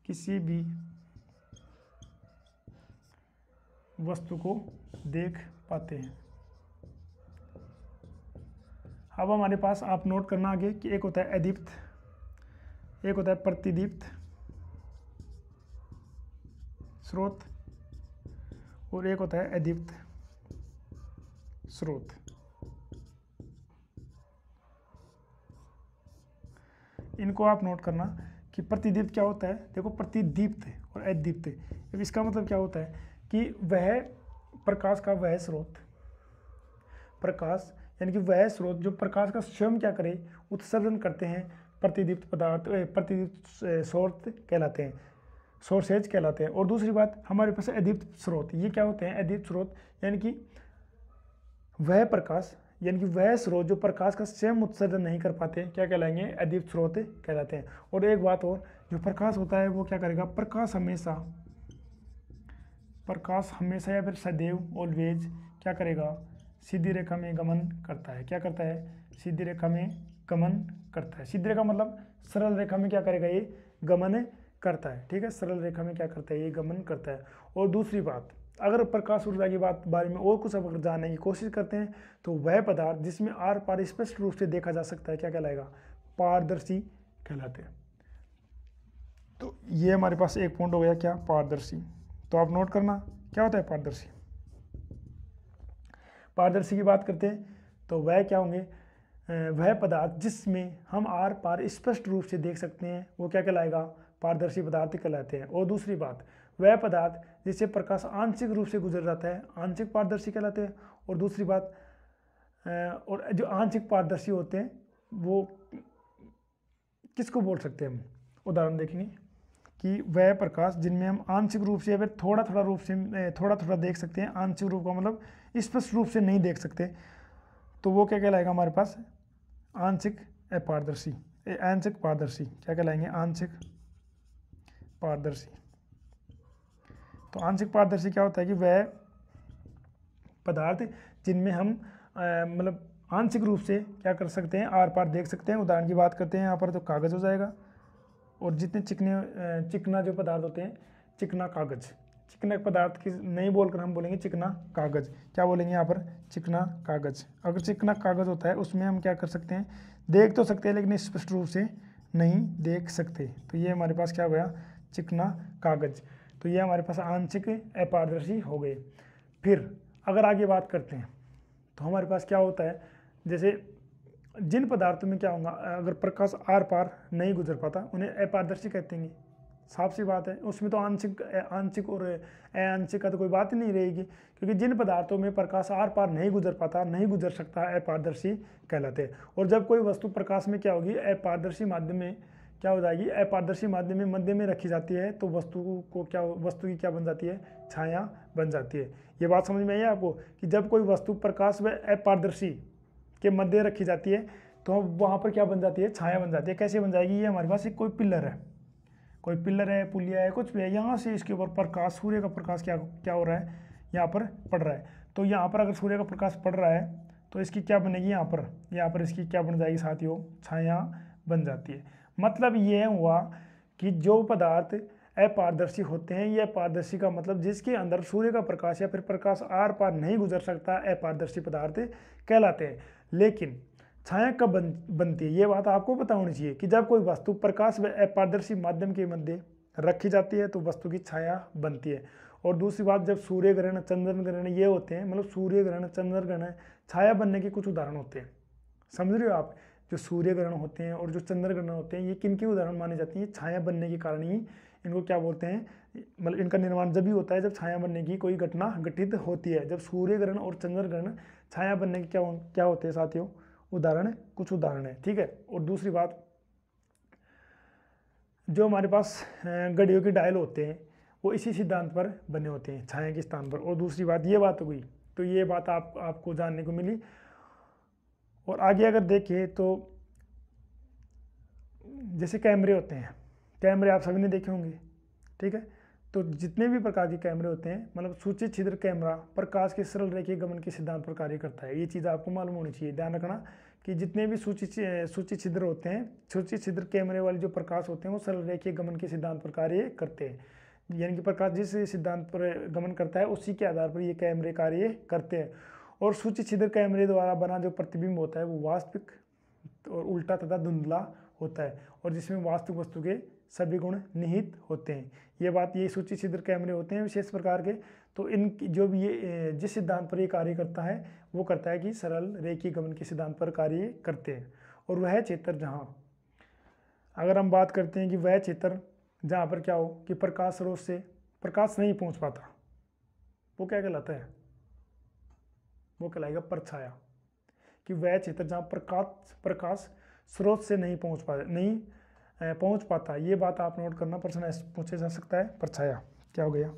A: किसी भी वस्तु को देख पाते हैं। अब हमारे पास आप नोट करना आगे कि एक होता है अदीप्त, एक होता है प्रतिदीप्त स्रोत और एक होता है अदीप्त स्रोत। इनको आप नोट करना कि प्रतिदीप्त क्या होता है। देखो प्रतिदीप्त और अदीप्त, अब इसका मतलब क्या होता है कि वह प्रकाश का वह स्रोत, प्रकाश यानी कि वह स्रोत जो प्रकाश का स्वयं क्या करे, उत्सर्जन करते हैं, प्रतिदीप्त पदार्थ प्रतिदीप्त स्रोत कहलाते हैं, सोर्सेज कहलाते हैं। और दूसरी बात हमारे पास अदीप्त स्रोत, ये क्या होते हैं, अदीप्त स्रोत यानी कि वह प्रकाश यानी कि वह स्रोत जो प्रकाश का स्वयं उत्सर्जन नहीं कर पाते, क्या कहलाएंगे, अदीप्त स्रोत कहलाते हैं। और एक बात और, जो प्रकाश होता है वो क्या करेगा, प्रकाश हमेशा या फिर सदैव ऑलवेज क्या करेगा, सीधी रेखा में गमन करता है। क्या करता है, सीधी रेखा में गमन करता है। सीधी रेखा मतलब सरल रेखा में क्या करेगा, ये गमन करता है। ठीक है, सरल रेखा में क्या करता है, ये गमन करता है। और दूसरी बात, अगर प्रकाश ऊर्जा की बारे में और कुछ अगर जानने की कोशिश करते हैं तो वह पदार्थ जिसमें आर पार स्पष्ट रूप से देखा जा सकता है क्या कहलाएगा, पारदर्शी कहलाते हैं। तो ये हमारे पास एक पॉइंट हो गया, क्या, पारदर्शी। तो आप नोट करना क्या होता है पारदर्शी। पारदर्शी की बात करते हैं तो वह क्या होंगे, वह पदार्थ जिसमें हम आर पार स्पष्ट रूप से देख सकते हैं वो क्या कहलाएगा, पारदर्शी पदार्थ कहलाते हैं। और दूसरी बात, वह पदार्थ जिससे प्रकाश आंशिक रूप से गुजर जाता है, आंशिक पारदर्शी कहलाते हैं। और दूसरी बात, और जो आंशिक पारदर्शी होते हैं वो किसको बोल सकते हैं हम, उदाहरण देखेंगे कि वह प्रकाश जिनमें हम आंशिक रूप से या फिर थोड़ा थोड़ा देख सकते हैं, आंशिक रूप का मतलब स्पष्ट रूप से नहीं देख सकते, तो वो क्या कहलाएगा हमारे पास, आंशिक पारदर्शी, आंशिक पारदर्शी क्या कहलाएंगे, आंशिक पारदर्शी। तो आंशिक पारदर्शी क्या होता है कि वह पदार्थ जिनमें हम मतलब आंशिक रूप से क्या कर सकते हैं, आर पार देख सकते हैं। उदाहरण की बात करते हैं यहाँ पर तो कागज़ हो जाएगा, और जितने चिकना जो पदार्थ होते हैं, चिकना कागज़, चिकने पदार्थ की नहीं बोलकर हम बोलेंगे चिकना कागज़। क्या बोलेंगे यहाँ पर, चिकना कागज़। अगर चिकना कागज़ होता है उसमें हम क्या कर सकते हैं, देख तो सकते हैं लेकिन स्पष्ट रूप से नहीं देख सकते। तो ये हमारे पास क्या हो गया, चिकना कागज़। तो ये हमारे पास आंशिक अपारदर्शी हो गए। फिर अगर आगे बात करते हैं तो हमारे पास क्या होता है, जैसे जिन पदार्थों में क्या होगा, अगर प्रकाश आर पार नहीं गुजर पाता उन्हें अपारदर्शी कहते हैं। साफ सी बात है, उसमें तो आंशिक और अआंशिक का तो कोई बात ही नहीं रहेगी, क्योंकि जिन पदार्थों में प्रकाश आर पार नहीं गुजर पाता, नहीं गुजर सकता, अपारदर्शी कहलाते हैं। और जब कोई वस्तु प्रकाश में क्या होगी, अपारदर्शी माध्यम में क्या हो जाएगी, अपारदर्शी माध्यम में मध्य में रखी जाती है, तो वस्तु की क्या बन जाती है, छाया बन जाती है। ये बात समझ में आई आपको कि जब कोई वस्तु प्रकाश व अपारदर्शी के मध्य रखी जाती है तो वहाँ पर क्या बन जाती है, छाया बन जाती है। कैसे बन जाएगी, ये हमारे पास एक कोई पिलर है, पुलिया है, कुछ भी है, यहाँ से इसके ऊपर प्रकाश, सूर्य का प्रकाश क्या हो रहा है, यहाँ पर पड़ रहा है। तो यहाँ पर अगर सूर्य का प्रकाश पड़ रहा है तो इसकी क्या बनेगी, यहाँ पर इसकी क्या बन जाएगी साथियों, छाया बन जाती है। मतलब ये हुआ कि जो पदार्थ अपारदर्शी होते हैं, ये पारदर्शी का मतलब जिसके अंदर सूर्य का प्रकाश या फिर प्रकाश आर पार नहीं गुजर सकता, अपारदर्शी पदार्थ कहलाते हैं। लेकिन छाया कब बनती है, ये बात आपको पता होनी चाहिए कि जब कोई वस्तु प्रकाश व अपारदर्शी माध्यम के मध्य रखी जाती है तो वस्तु की छाया बनती है। और दूसरी बात, जब सूर्य ग्रहण, चंद्र ग्रहण ये होते हैं, मतलब सूर्य ग्रहण, चंद्र ग्रहण छाया बनने के कुछ उदाहरण होते हैं। समझ रहे हो आप, जो सूर्य ग्रहण होते हैं और जो चंद्र ग्रहण होते हैं, ये किन के उदाहरण माने जाते हैं, छाया बनने के कारण ही इनको क्या बोलते हैं, मतलब इनका निर्माण जब भी होता है जब छाया बनने की कोई घटना घटित होती है। जब सूर्य ग्रहण और चंद्र ग्रहण छाया बनने के क्या होते हैं साथियों, उदाहरण, कुछ उदाहरण है। ठीक है, और दूसरी बात, जो हमारे पास घड़ियों के डायल होते हैं वो इसी सिद्धांत पर बने होते हैं, छाया के स्थान पर। और दूसरी बात, ये बात हो गई, तो ये बात आपको जानने को मिली। और आगे अगर देखें तो जैसे कैमरे होते हैं, कैमरे आप सभी ने देखे होंगे, ठीक है। तो जितने भी प्रकार के कैमरे होते हैं, मतलब सूची छिद्र कैमरा प्रकाश के सरल रेखीय गमन के सिद्धांत पर कार्य करता है। ये चीज़ आपको मालूम होनी चाहिए, ध्यान रखना कि जितने भी सूची छिद्र होते हैं, सूची छिद्र कैमरे वाले जो प्रकाश होते हैं वो सरल रेखीय गमन के सिद्धांत पर कार्य करते हैं। यानी कि प्रकाश जिस सिद्धांत पर गमन करता है उसी के आधार पर ये कैमरे कार्य करते हैं। और सूची छिद्र कैमरे द्वारा बना जो प्रतिबिंब होता है वो वास्तविक और उल्टा तथा धुंधला होता है, और जिसमें वास्तविक वस्तु के सभी गुण निहित होते हैं। ये बात, ये सूची छिद्र कैमरे होते हैं विशेष प्रकार के। तो इन जो भी ये जिस सिद्धांत पर ये कार्य करता है वो करता है कि सरल रेखीय गमन के सिद्धांत पर कार्य करते हैं। और वह क्षेत्र जहाँ अगर हम बात करते हैं कि वह क्षेत्र जहाँ पर क्या हो कि प्रकाश स्रोत से प्रकाश नहीं पहुँच पाता, वो क्या कहलाता है? वो कहलाएगा परछाया। कि वह क्षेत्र जहाँ प्रकाश स्रोत से नहीं पहुँच पाता, ये बात आप नोट करना, प्रश्न ऐसे पूछा जा सकता है। परछाया क्या हो गया?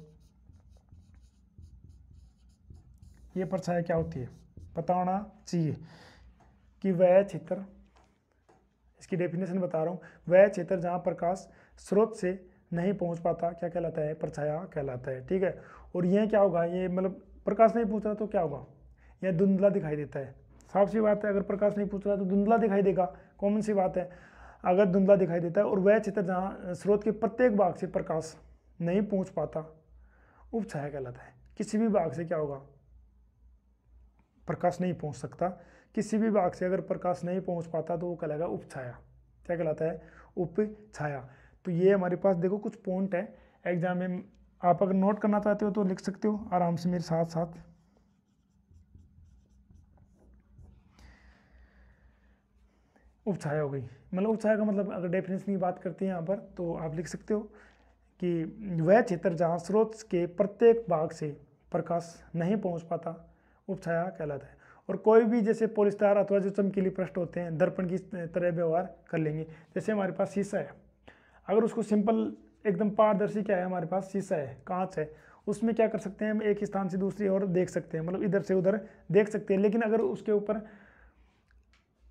A: ये परछाया क्या होती है पता होना चाहिए। कि वह क्षेत्र, इसकी डेफिनेशन बता रहा हूँ, वह क्षेत्र जहाँ प्रकाश स्रोत से नहीं पहुँच पाता क्या कहलाता है? परछाया कहलाता है। ठीक है। और यह क्या होगा? ये मतलब प्रकाश नहीं पहुँच रहा तो क्या होगा? यह धुंधला दिखाई देता है। साफ सी बात है, अगर प्रकाश नहीं पहुँच रहा तो धुंधला दिखाई देगा, कॉमन सी बात है। अगर धुंधला दिखाई देता है और वह क्षेत्र जहाँ स्रोत के प्रत्येक भाग से प्रकाश नहीं पहुँच पाता, उपछाया कहलाता है। किसी भी भाग से क्या होगा? प्रकाश नहीं पहुँच सकता। किसी भी भाग से अगर प्रकाश नहीं पहुँच पाता तो वो कहलाएगा उपछाया। क्या कहलाता है? उपछाया। तो ये हमारे पास देखो कुछ पॉइंट है एग्जाम में, आप अगर नोट करना चाहते हो तो लिख सकते हो आराम से मेरे साथ साथ। उपछाया हो गई, मतलब उपछाया का मतलब अगर डेफिनेशन की बात करते हैं यहाँ पर तो आप लिख सकते हो कि वह क्षेत्र जहाँ स्रोत के प्रत्येक भाग से प्रकाश नहीं पहुँच पाता, उपछाया कहलाता है। और कोई भी जैसे पॉलीस्टार अथवा जो चमकीली पृष्ठ होते हैं दर्पण की तरह व्यवहार कर लेंगे। जैसे हमारे पास शीशा है, अगर उसको सिंपल एकदम पारदर्शी क्या है, हमारे पास शीशा है, कांच है, उसमें क्या कर सकते हैं हम? एक स्थान से दूसरी ओर देख सकते हैं, मतलब इधर से उधर देख सकते हैं। लेकिन अगर उसके ऊपर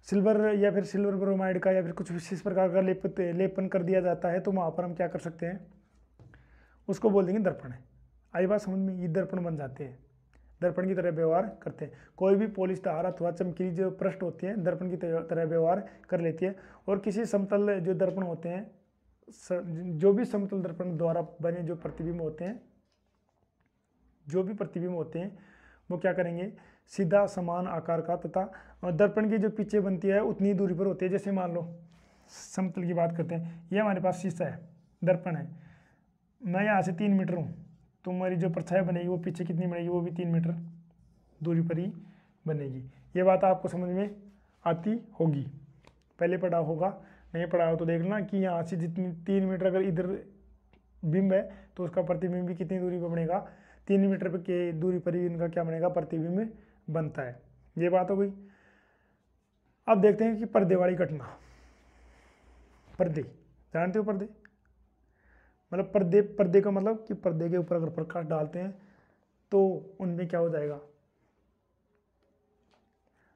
A: सिल्वर या फिर सिल्वर ब्रोमाइड का या फिर कुछ विशेष प्रकार का लेपन कर दिया जाता है तो वहाँ पर हम क्या कर सकते हैं? उसको बोल देंगे दर्पण है। आई बात समझ में? ये दर्पण बन जाते हैं, दर्पण की तरह व्यवहार करते हैं। कोई भी पॉलीस्टार अथवा चमकीली जो पृष्ठ होती है दर्पण की तरह व्यवहार कर लेती है। और किसी समतल जो दर्पण होते हैं, जो भी समतल दर्पण द्वारा बने जो प्रतिबिंब होते हैं, वो क्या करेंगे? सीधा समान आकार का तथा दर्पण की जो पीछे बनती है उतनी दूरी पर होती है। जैसे मान लो समतल की बात करते हैं, ये हमारे पास शीशा है, दर्पण है, मैं यहाँ से 3 मीटर हूँ, तो हमारी जो परछाई बनेगी वो पीछे कितनी बनेगी? वो भी 3 मीटर दूरी पर ही बनेगी। ये बात आपको समझ में आती होगी, पहले पढ़ा होगा, नहीं पढ़ा हो तो देख लेना कि यहाँ से जितनी 3 मीटर अगर इधर बिंब है तो उसका प्रतिबिंब भी कितनी दूरी पर बनेगा? 3 मीटर पर के दूरी पर ही इनका क्या बनेगा? प्रतिबिंब बनता है। ये बात हो गई। अब देखते हैं कि पर्दे वाली घटना। पर्दे जानते हो? पर्दे मतलब पर्दे का मतलब कि पर्दे के ऊपर अगर प्रकाश डालते हैं तो उनमें क्या हो जाएगा?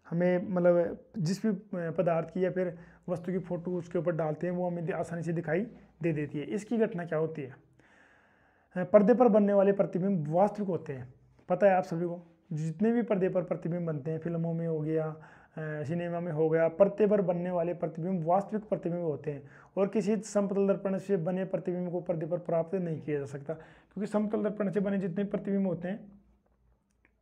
A: हमें मतलब जिस भी पदार्थ की या फिर वस्तु की फोटो उसके ऊपर डालते हैं वो हमें आसानी से दिखाई दे देती है। इसकी घटना क्या होती है? पर्दे पर बनने वाले प्रतिबिंब वास्तविक होते हैं। पता है आप सभी को, जितने भी पर्दे पर प्रतिबिंब बनते हैं, फिल्मों में हो गया, सिनेमा में हो गया, पर्दे पर बनने वाले प्रतिबिंब वास्तविक प्रतिबिंब होते हैं। और किसी समतल दर्पण से बने प्रतिबिंब को पर्दे पर प्राप्त नहीं किया जा सकता, क्योंकि समतल दर्पण से बने जितने प्रतिबिंब होते हैं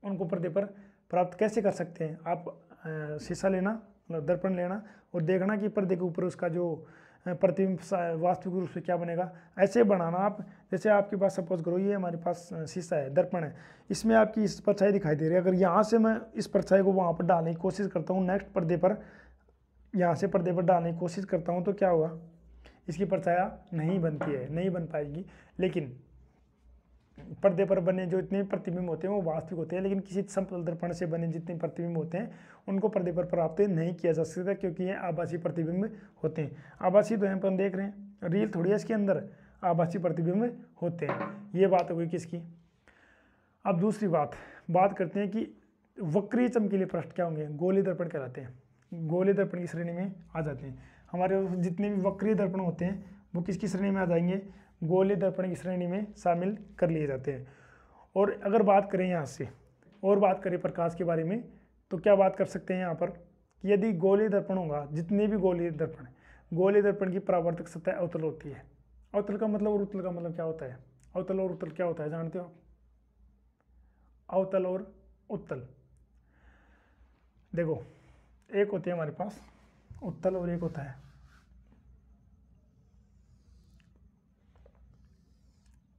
A: उनको पर्दे पर प्राप्त कैसे कर सकते हैं? आप शीशा लेना, मतलब दर्पण लेना और देखना कि पर्दे के ऊपर उसका जो प्रतिबिंब वास्तविक रूप से क्या बनेगा, ऐसे बनाना आप। जैसे आपके पास सपोज करो ये हमारे पास शीशा है, दर्पण है, इसमें आपकी इस परछाई दिखाई दे रही है। अगर यहाँ से मैं इस परछाई को वहाँ पर डालने की कोशिश करता हूँ, नेक्स्ट पर्दे पर यहाँ से पर्दे पर डालने की कोशिश करता हूँ तो क्या होगा? इसकी परछाया नहीं बनती है, नहीं बन पाएगी। लेकिन पर्दे पर बने जो इतने प्रतिबिंब होते हैं वो वास्तविक होते हैं, लेकिन किसी समतल दर्पण से बने जितने प्रतिबिंब होते हैं उनको पर्दे पर प्राप्त नहीं किया जा सकता, क्योंकि ये आभासी प्रतिबिंब होते हैं। आभासी तो हम देख रहे हैं, रियल थोड़ी है, इसके अंदर आभासी प्रतिबिंब होते हैं। ये बात हो गई किसकी? अब दूसरी बात करते हैं कि वक्रीय चमकीले पृष्ठ क्या होंगे? गोली दर्पण कहलाते हैं। गोली दर्पण की श्रेणी में आ जाते हैं। हमारे जितने भी वक्रीय दर्पण होते हैं वो किसकी श्रेणी में आ जाएंगे? गोली दर्पण की श्रेणी में शामिल कर लिए जाते हैं। और अगर बात करें यहाँ से और बात करें प्रकाश के बारे में तो क्या बात कर सकते हैं यहाँ पर कि यदि गोली दर्पण होगा, जितने भी गोली दर्पण की परावर्तक सतह अवतल होती है। अवतल का मतलब और उत्तल का मतलब क्या होता है? अवतल और उत्तल क्या होता है जानते हो आप? अवतल और उत्तल देखो, एक होती है हमारे पास उत्तल और एक होता है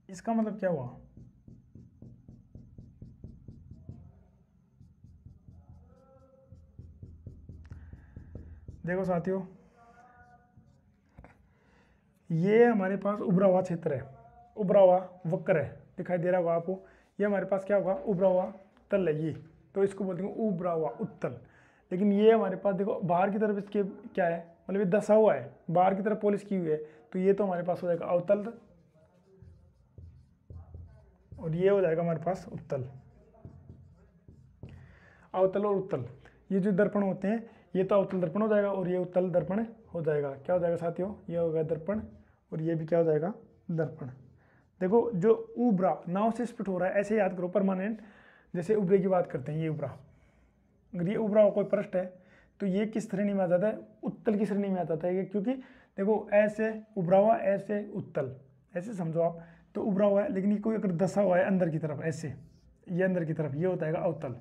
A: इसका मतलब क्या हुआ? देखो साथियों, ये हमारे पास उभरा हुआ क्षेत्र है, उभरा हुआ वक्र है, दिखाई दे रहा होगा आपको। ये हमारे पास क्या होगा, उभरा हुआ तल है ये, तो इसको बोलते हैं उभरा हुआ उत्तल। लेकिन ये हमारे पास देखो बाहर की तरफ इसके क्या है, मतलब ये दसा हुआ है, बाहर की तरफ पॉलिश की हुई है, तो ये तो हमारे पास हो जाएगा अवतल और ये हो जाएगा हमारे पास उत्तल। अवतल और उत्तल ये जो दर्पण होते हैं, ये तो अवतल दर्पण हो जाएगा और ये उत्तल दर्पण हो जाएगा। क्या हो जाएगा साथियों, ये हो गया दर्पण और ये भी क्या हो जाएगा, दर्पण। देखो जो उभरा नाव से स्प्लिट हो रहा है, ऐसे याद करो परमानेंट, जैसे उभरे की बात करते हैं, ये उभरा, अगर ये उभरा हुआ कोई पृष्ठ है तो ये किस श्रेणी में आ जाता है, उत्तल की श्रेणी में आ जाता है, क्योंकि देखो ऐसे उभरा हुआ, ऐसे उत्तल, ऐसे समझो आप, तो उभरा हुआ है, लेकिन ये कोई अगर दसा हुआ है अंदर की तरफ, ऐसे ये अंदर की तरफ, ये हो जाएगा अवतल।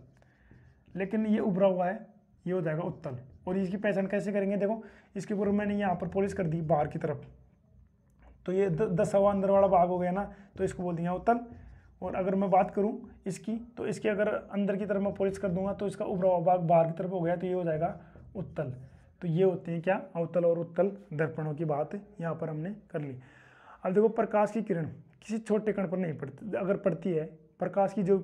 A: लेकिन ये उभरा हुआ है, ये हो जाएगा उत्तल। और इसकी पहचान कैसे करेंगे, देखो इसके ऊपर मैंने यहाँ पर पॉलिश कर दी बाहर की तरफ, तो ये दसा हुआ अंदर वाला भाग हो गया ना, तो इसको बोल दिया उत्तल। और अगर मैं बात करूं इसकी, तो इसके अगर अंदर की तरफ मैं पॉलिश कर दूंगा तो इसका उभरा हुआ भाग बाहर की तरफ हो गया, तो ये हो जाएगा उत्तल। तो ये होते हैं क्या, अवतल और उत्तल दर्पणों की बात यहाँ पर हमने कर ली। अब देखो प्रकाश की किरण किसी छोटे कण पर नहीं पड़ती, अगर पड़ती है प्रकाश की जो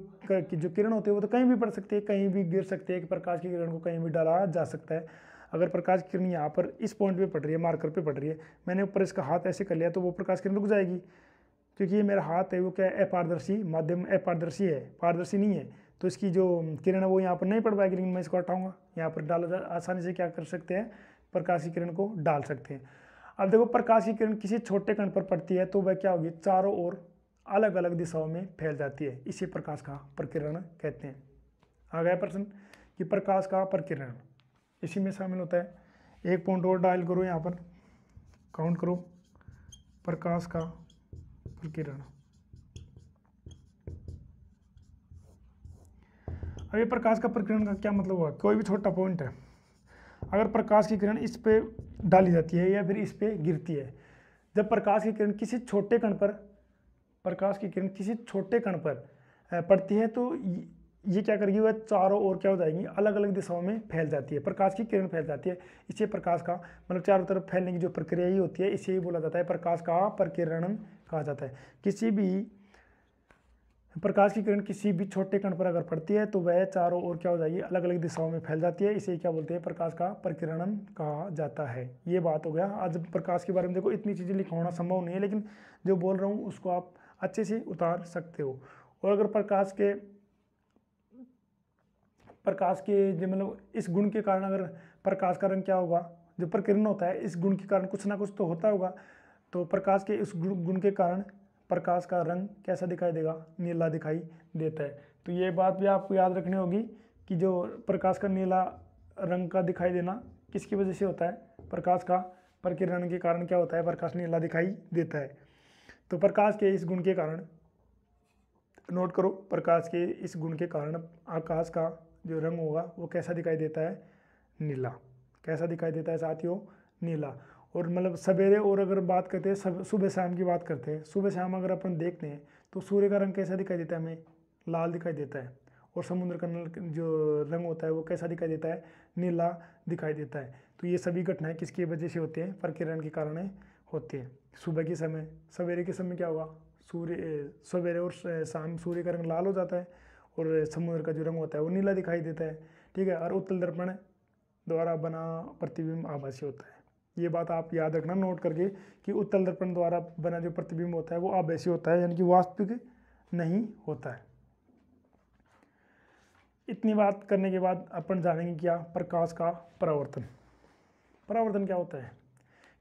A: किरण होती है वो तो कहीं भी पड़ सकती है, कहीं भी गिर सकती है, कि प्रकाश की किरण को कहीं भी डाला जा सकता है। अगर प्रकाश की किरण यहाँ पर इस पॉइंट पे पड़ रही है, मार्कर पे पड़ रही है, मैंने ऊपर इसका हाथ ऐसे कर लिया, तो वो प्रकाश किरण रुक जाएगी, क्योंकि ये मेरा हाथ है वो क्या है, अपारदर्शी माध्यम, अपारदर्शी है, पारदर्शी नहीं है, तो इसकी जो किरण है वो यहाँ पर नहीं पड़ पाएगी। लेकिन मैं इसको हटाऊंगा, यहाँ पर डाला आसानी से क्या कर सकते हैं, प्रकाश की किरण को डाल सकते हैं। अब देखो प्रकाश की किरण किसी छोटे कण पर पड़ती है तो वह क्या होगी, चारों ओर अलग अलग दिशाओं में फैल जाती है, इसे प्रकाश का प्रकीर्णन कहते हैं। आ गया प्रश्न कि प्रकाश का प्रकीर्णन इसी में शामिल होता है। एक पॉइंट और डायल करो, यहाँ पर काउंट करो, प्रकाश का प्रकीर्णन। अब ये प्रकाश का प्रकीर्णन का क्या मतलब हुआ, कोई भी छोटा पॉइंट है, अगर प्रकाश की किरण इस पे डाली जाती है या फिर इस पे गिरती है, जब प्रकाश की किरण किसी छोटे कण पर, प्रकाश की किरण किसी छोटे कण पर पड़ती है तो ये क्या करेगी, वह चारों ओर क्या हो जाएगी, अलग अलग दिशाओं में फैल जाती है, प्रकाश की किरण फैल जाती है। इसे प्रकाश का मतलब चारों तरफ फैलने की जो प्रक्रिया ही होती है, इसे ही बोला जाता है प्रकाश का प्रकीर्णन कहा जाता है। किसी भी प्रकाश की किरण किसी भी छोटे कण पर अगर पड़ती है तो वह चारों ओर क्या हो जाएगी, अलग अलग दिशाओं में फैल जाती है, इसे क्या बोलते हैं, प्रकाश का प्रकीर्णन कहा जाता है। ये बात हो गया। आज प्रकाश के बारे में देखो इतनी चीज़ें लिखा होना संभव नहीं है, लेकिन जो बोल रहा हूँ उसको आप अच्छे से उतार सकते हो। और अगर प्रकाश के जो मतलब इस गुण के कारण अगर प्रकाश का रंग क्या होगा, जो प्रकीर्णन होता है इस गुण के कारण कुछ ना कुछ तो होता होगा, तो प्रकाश के इस गुण के कारण प्रकाश का रंग कैसा दिखाई देगा, नीला दिखाई देता है। तो ये बात भी आपको याद रखनी होगी कि जो प्रकाश का नीला रंग का दिखाई देना किसकी वजह से होता है, प्रकाश का प्रकीर्णन के कारण क्या होता है, प्रकाश नीला दिखाई देता है। तो प्रकाश के इस गुण के कारण, नोट करो, प्रकाश के इस गुण के कारण आकाश का जो रंग होगा वो कैसा दिखाई देता है, नीला। कैसा दिखाई देता है साथियों, नीला। और मतलब सवेरे, और अगर बात करते हैं सुबह शाम की बात करते हैं, सुबह शाम अगर अपन देखते हैं तो सूर्य का रंग कैसा दिखाई देता है, हमें लाल दिखाई देता है, और समुद्र का जो रंग होता है वो कैसा दिखाई देता है, नीला दिखाई देता है। तो ये सभी घटनाएं किसकी वजह से होती हैं, प्रकीर्णन के कारण होती हैं। सुबह के समय, सवेरे के समय क्या होगा, सवेरे और शाम सूर्य का रंग लाल हो जाता है और समुद्र का जो रंग होता है वो नीला दिखाई देता है, ठीक है। और उत्तल दर्पण द्वारा बना प्रतिबिंब आभासी होता है। ये बात आप याद रखना नोट करके कि उत्तल दर्पण द्वारा बना जो प्रतिबिंब होता है वो आभासी होता है, यानी कि वास्तविक नहीं होता है। इतनी बात करने के बाद अपन जानेंगे क्या, प्रकाश का परावर्तन। परावर्तन क्या होता है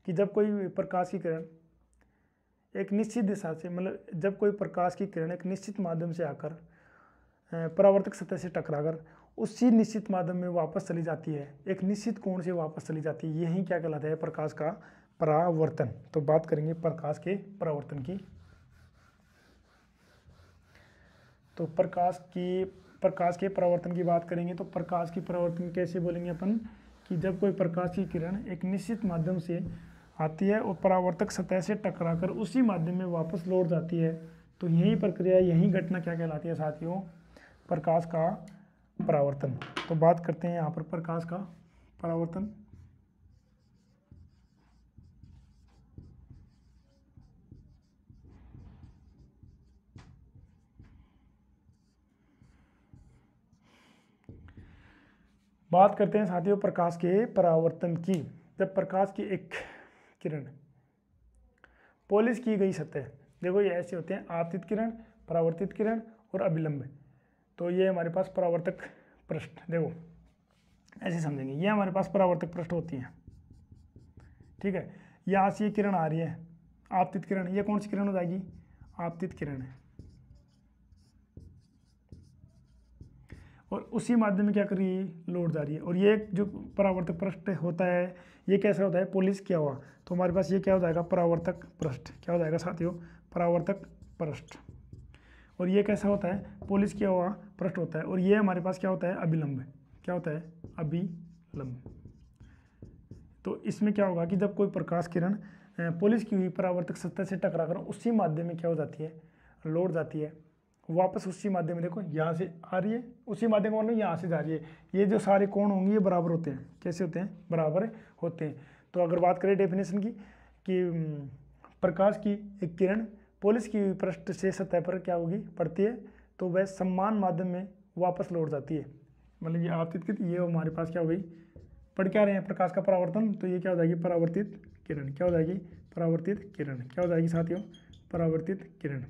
A: कि जब कोई प्रकाश की किरण एक निश्चित दिशा से, मतलब जब कोई प्रकाश की किरण एक निश्चित माध्यम से आकर परावर्तक सतह से टकराकर उसी निश्चित माध्यम में वापस चली जाती है, एक निश्चित कोण से वापस चली जाती है, यही क्या कहलाता है, प्रकाश का परावर्तन। तो बात करेंगे प्रकाश के परावर्तन की। तो प्रकाश के परावर्तन की बात करेंगे तो प्रकाश की परावर्तन कैसे बोलेंगे अपन, कि जब कोई प्रकाश की किरण एक निश्चित माध्यम से आती है और परावर्तक सतह से टकराकर उसी माध्यम में वापस लौट जाती है, तो यही प्रक्रिया, यही घटना क्या कहलाती है साथियों, प्रकाश का परावर्तन। तो बात करते हैं यहाँ पर प्रकाश का परावर्तन। बात करते हैं साथियों प्रकाश के परावर्तन की। जब प्रकाश की एक किरण पॉलिश की गई सतह, देखो ये ऐसे होते हैं, आपतित किरण, परावर्तित किरण और अभिलंब। तो ये हमारे पास परावर्तक पृष्ठ, देखो ऐसे समझेंगे, ये हमारे पास परावर्तक पृष्ठ होती हैं, ठीक है। यहाँ से ये किरण आ रही है आपतित किरण, ये कौन सी किरण हो जाएगी, आपतित किरण है, और उसी माध्यम में क्या कर रही है, लोड जा रही है। और ये जो परावर्तक पृष्ठ होता है ये कैसा होता है, पॉलिश किया हुआ। तो हमारे पास ये क्या हो जाएगा, परावर्तक पृष्ठ, क्या हो जाएगा साथियों, परावर्तक पृष्ठ। और ये कैसा होता है, पॉलिश किया हुआ पृष्ठ होता है। और ये हमारे पास क्या होता है, अभिलंब, क्या होता है, अभिलंब। तो इसमें क्या होगा कि जब कोई प्रकाश किरण पॉलिश की हुई परावर्तक सतह से टकराकर उसी माध्यम में क्या हो जाती है, लौट जाती है वापस उसी माध्यम में, देखो यहाँ से आ रही है, उसी माध्यम में यहाँ से जा रही है। ये जो सारे कोण होंगे ये बराबर होते हैं, कैसे होते हैं, बराबर होते हैं। तो अगर बात करें डेफिनेशन की कि प्रकाश की एक किरण पॉलिश की हुई पृष्ठ से सतह पर क्या होगी, पड़ती है, तो वह समान माध्यम में वापस लौट जाती है। मतलब ये आपतित किरण, ये हमारे पास क्या हो गई, पढ़ क्या रहे हैं, प्रकाश का परावर्तन, तो ये क्या हो जाएगी, परावर्तित किरण, क्या हो जाएगी, परावर्तित किरण, क्या हो जाएगी साथियों, परावर्तित किरण।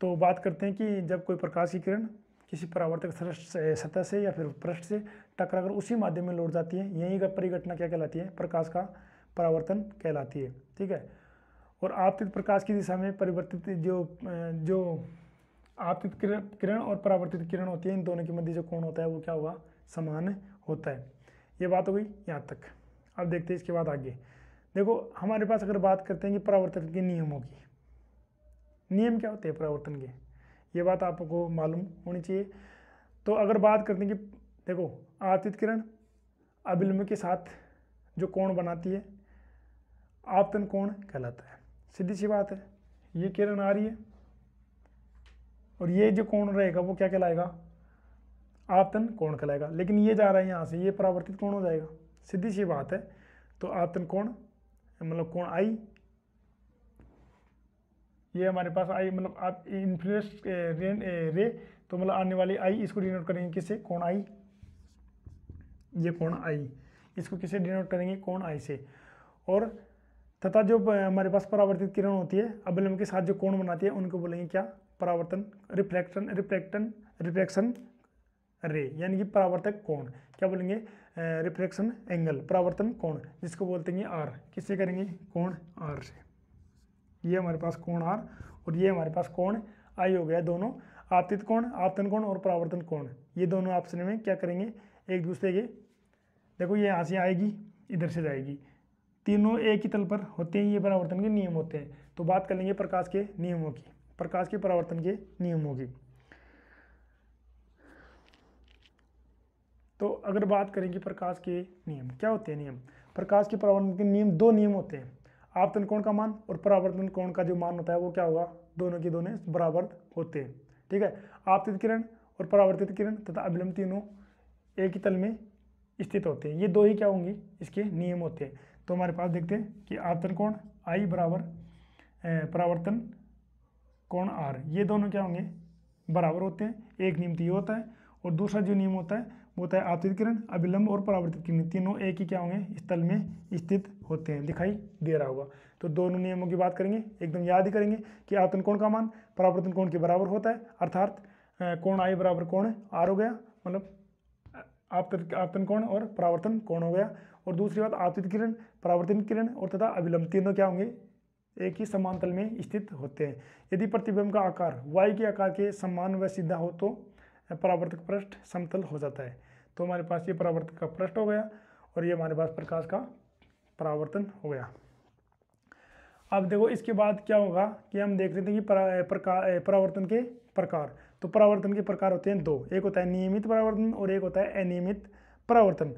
A: तो बात करते हैं कि जब कोई प्रकाश की किरण किसी परावर्तक सतह से या फिर पृष्ठ से टकराकर उसी माध्यम में लौट जाती है, यही का परिघटना क्या कहलाती है, प्रकाश का परावर्तन कहलाती है, ठीक है। और आपतित प्रकाश की दिशा में परिवर्तित जो आपतित किरण और परावर्तित किरण होती है, इन दोनों के मध्य जो कोण होता है वो क्या होगा, समान होता है। ये बात हो गई यहाँ तक। अब देखते हैं इसके बाद आगे। देखो हमारे पास अगर बात करते हैं कि परावर्तन के नियमों की, नियम क्या होते हैं परावर्तन के, ये बात आपको मालूम होनी चाहिए। तो अगर बात करते हैं कि देखो आपतित किरण अभिलंब के साथ जो कोण बनाती है आपतन कोण कहलाता है, सीधी सी बात है। ये किरण आ रही है और ये जो कोण रहेगा वो क्या कहलाएगा, आपतन कोण कहलाएगा। लेकिन ये जा रहा है यहाँ से, ये परावर्तित कोण हो जाएगा, सीधी सी बात है। तो आपतन कोण मतलब कोण आई, ये हमारे पास आई मतलब आप इन्फ्लुएंस रे, तो मतलब आने वाली आई, इसको डिनोट करेंगे किससे, कोण आई, ये कोण आई, इसको किससे डिनोट करेंगे, कोण आई से। और तथा जो हमारे पास परावर्तित किरण होती है अभिलंब के साथ जो कोण बनाती है उनको बोलेंगे क्या, परावर्तन, रिफ्लेक्शन रे, यानी कि परावर्तक कोण, क्या बोलेंगे, रिफ्लेक्शन एंगल, परावर्तन कोण, जिसको बोलते हैं आर, किससे करेंगे, कोण आर से। ये हमारे पास कोण आर और ये हमारे पास कोण आई हो गया। दोनों आपतित कोण, आपतन कोण और परावर्तन कोण, ये दोनों आपस में क्या करेंगे, एक दूसरे के, देखो ये यहाँ से आएगी इधर से जाएगी, तीनों एक ही तल पर होते हैं, ये परावर्तन के नियम होते हैं। तो बात कर लेंगे प्रकाश के नियमों की, प्रकाश के परावर्तन के नियमों की। तो अगर बात करें कि प्रकाश के नियम क्या होते हैं, नियम प्रकाश के परावर्तन के नियम, दो नियम होते हैं, आपतन कोण का मान और परावर्तन कोण का जो मान होता है वो क्या होगा, दोनों के दोनों बराबर होते हैं, ठीक है। आपतित किरण और परावर्तित किरण तथा अभिलंब तीनों एक ही तल में स्थित होते हैं, ये दो ही क्या होंगी, इसके नियम होते हैं। तो हमारे पास देखते हैं कि आपतन कोण आई बराबर परावर्तन कोण आर, ये दोनों क्या होंगे, बराबर होते हैं। एक नियम तो ये होता है और दूसरा जो नियम होता है वो होता है आपतित किरण, अभिलंब और परावर्तित किरण तीनों एक ही क्या होंगे, इस तल में स्थित होते हैं, दिखाई दे रहा होगा। तो दोनों नियमों की बात करेंगे, एकदम याद ही करेंगे कि आपतन कोण का मान परावर्तन कोण के बराबर होता है, अर्थात कोण आई बराबर कोण आर हो गया, मतलब आपतन कोण और परावर्तन कोण हो गया। और दूसरी बात आपतित किरण, परावर्तित किरण और तथा अभिलंब तीनों क्या होंगे, एक ही समान तल में स्थित होते हैं। यदि प्रतिबिंब का आकार वाई के आकार के समान व सीधा हो तो परावर्तक पृष्ठ समतल हो जाता है। तो हमारे पास ये परावर्तक का पृष्ठ हो गया और ये हमारे पास प्रकाश का परावर्तन हो गया। अब देखो इसके बाद क्या होगा कि हम देख रहे थे कि परावर्तन के प्रकार। तो परावर्तन के प्रकार होते हैं दो, एक होता है नियमित परावर्तन और एक होता है अनियमित परावर्तन।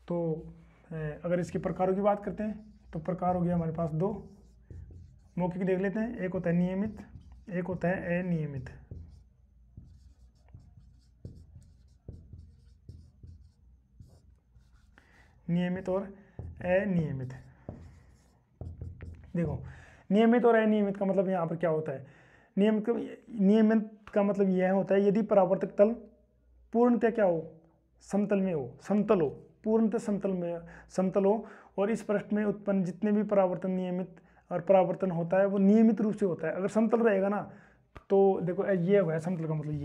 A: तो अगर इसके प्रकारों की बात करते हैं तो प्रकार हो गया हमारे पास दो, मौखिक देख लेते हैं, एक होता है नियमित, एक होता है अनियमित। नियमित और अनियमित, देखो नियमित और अनियमित का मतलब यहाँ पर क्या होता है, नियमित का मतलब यह होता है यदि परावर्तक तल पूर्णतः क्या हो, समतल में हो, समतल हो, पूर्णतः समतल हो और इस पृष्ठ में उत्पन्न जितने भी परावर्तन नियमित और परावर्तन होता है वो नियमित रूप से होता है। अगर समतल रहेगा ना तो देखो ये हुआ है समतल का मतलब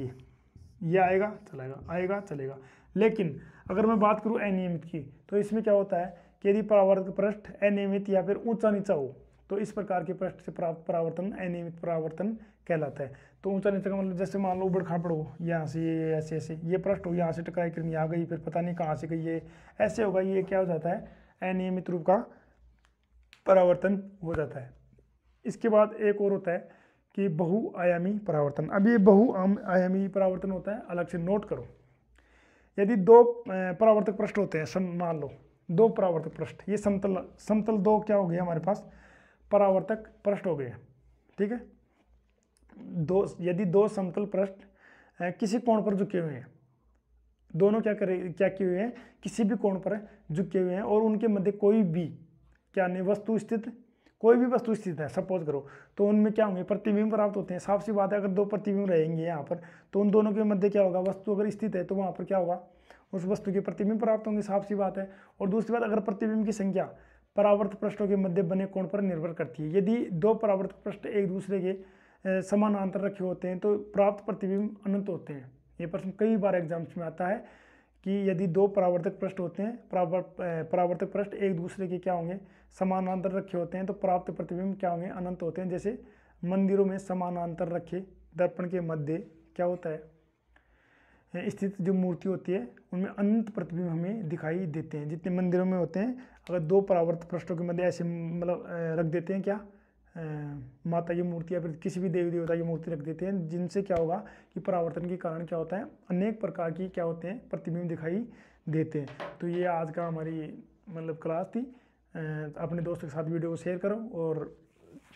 A: ये आएगा चलेगा, आएगा चलेगा। लेकिन अगर मैं बात करूँ अनियमित की तो इसमें क्या होता है कि यदि परावर्तक पृष्ठ अनियमित या फिर ऊंचा नीचा हो तो इस प्रकार के पृष्ठ से प्राप्त परावर्तन अनियमित परावर्तन कहलाता है। तो ऊंचा नीचा का मतलब जैसे मान लो उबड़ खाबड़ हो, यहाँ से ये ऐसे ऐसे ये पृष्ठ हो, यहाँ से टकराई किरण आ गई, फिर पता नहीं कहाँ से गई, ये ऐसे होगा, ये क्या हो जाता है अनियमित रूप का परावर्तन हो जाता है। इसके बाद एक और होता है कि बहुआयामी परावर्तन। अब ये बहुआयामी परावर्तन होता है, अलग से नोट करो। यदि दो परावर्तक पृष्ठ होते हैं, मान लो दो परावर्तक पृष्ठ, ये समतल दो क्या हो गए हमारे पास परावर्तक पृष्ठ हो गए, ठीक है। यदि दो समतल पृष्ठ किसी कोण पर झुके हुए हैं, दोनों क्या किए हुए हैं, किसी भी कोण पर झुके हुए हैं और उनके मध्य कोई भी क्या नहीं कोई भी वस्तु स्थित है सपोज करो, तो उनमें क्या होंगे प्रतिबिंब प्राप्त होते हैं। साफ सी बात है, अगर दो प्रतिबिंब रहेंगे यहाँ पर तो उन दोनों के मध्य क्या होगा, वस्तु अगर स्थित है तो वहाँ पर क्या होगा, उस वस्तु के प्रतिबिंब प्राप्त होंगे, साफ सी बात है। और दूसरी बात, अगर प्रतिबिंब की संख्या परावर्तक पृष्ठों के मध्य बने कोण पर निर्भर करती है। यदि दो परावर्तक पृष्ठ एक दूसरे के समानांतर रखे होते हैं तो प्राप्त प्रतिबिंब अनंत होते हैं। ये प्रश्न कई बार एग्जाम्स में आता है कि यदि दो परावर्तक पृष्ठ होते हैं, परावर्तक पृष्ठ एक दूसरे के क्या होंगे समानांतर रखे होते हैं तो प्राप्त प्रतिबिंब क्या होंगे अनंत होते हैं। जैसे मंदिरों में समानांतर रखे दर्पण के मध्य क्या होता है स्थित जो मूर्ति होती है उनमें अनंत प्रतिबिंब हमें दिखाई देते हैं। जितने मंदिरों में होते हैं, अगर दो परावर्तक पृष्ठों के मध्य ऐसे मतलब रख देते हैं क्या माता की मूर्ति या फिर किसी भी देवी देवता की मूर्ति रख देते हैं, जिनसे क्या होगा कि परावर्तन के कारण क्या होता है अनेक प्रकार की क्या होते हैं प्रतिबिंब दिखाई देते हैं। तो ये आज का हमारी मतलब क्लास थी। अपने दोस्तों के साथ वीडियो को शेयर करो और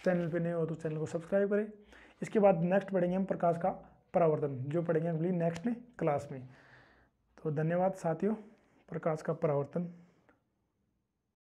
A: चैनल पे नए हो तो चैनल को सब्सक्राइब करें। इसके बाद नेक्स्ट पढ़ेंगे हम प्रकाश का परावर्तन, जो पढ़ेंगे अगली नेक्स्ट क्लास में। तो धन्यवाद साथियों। प्रकाश का परावर्तन।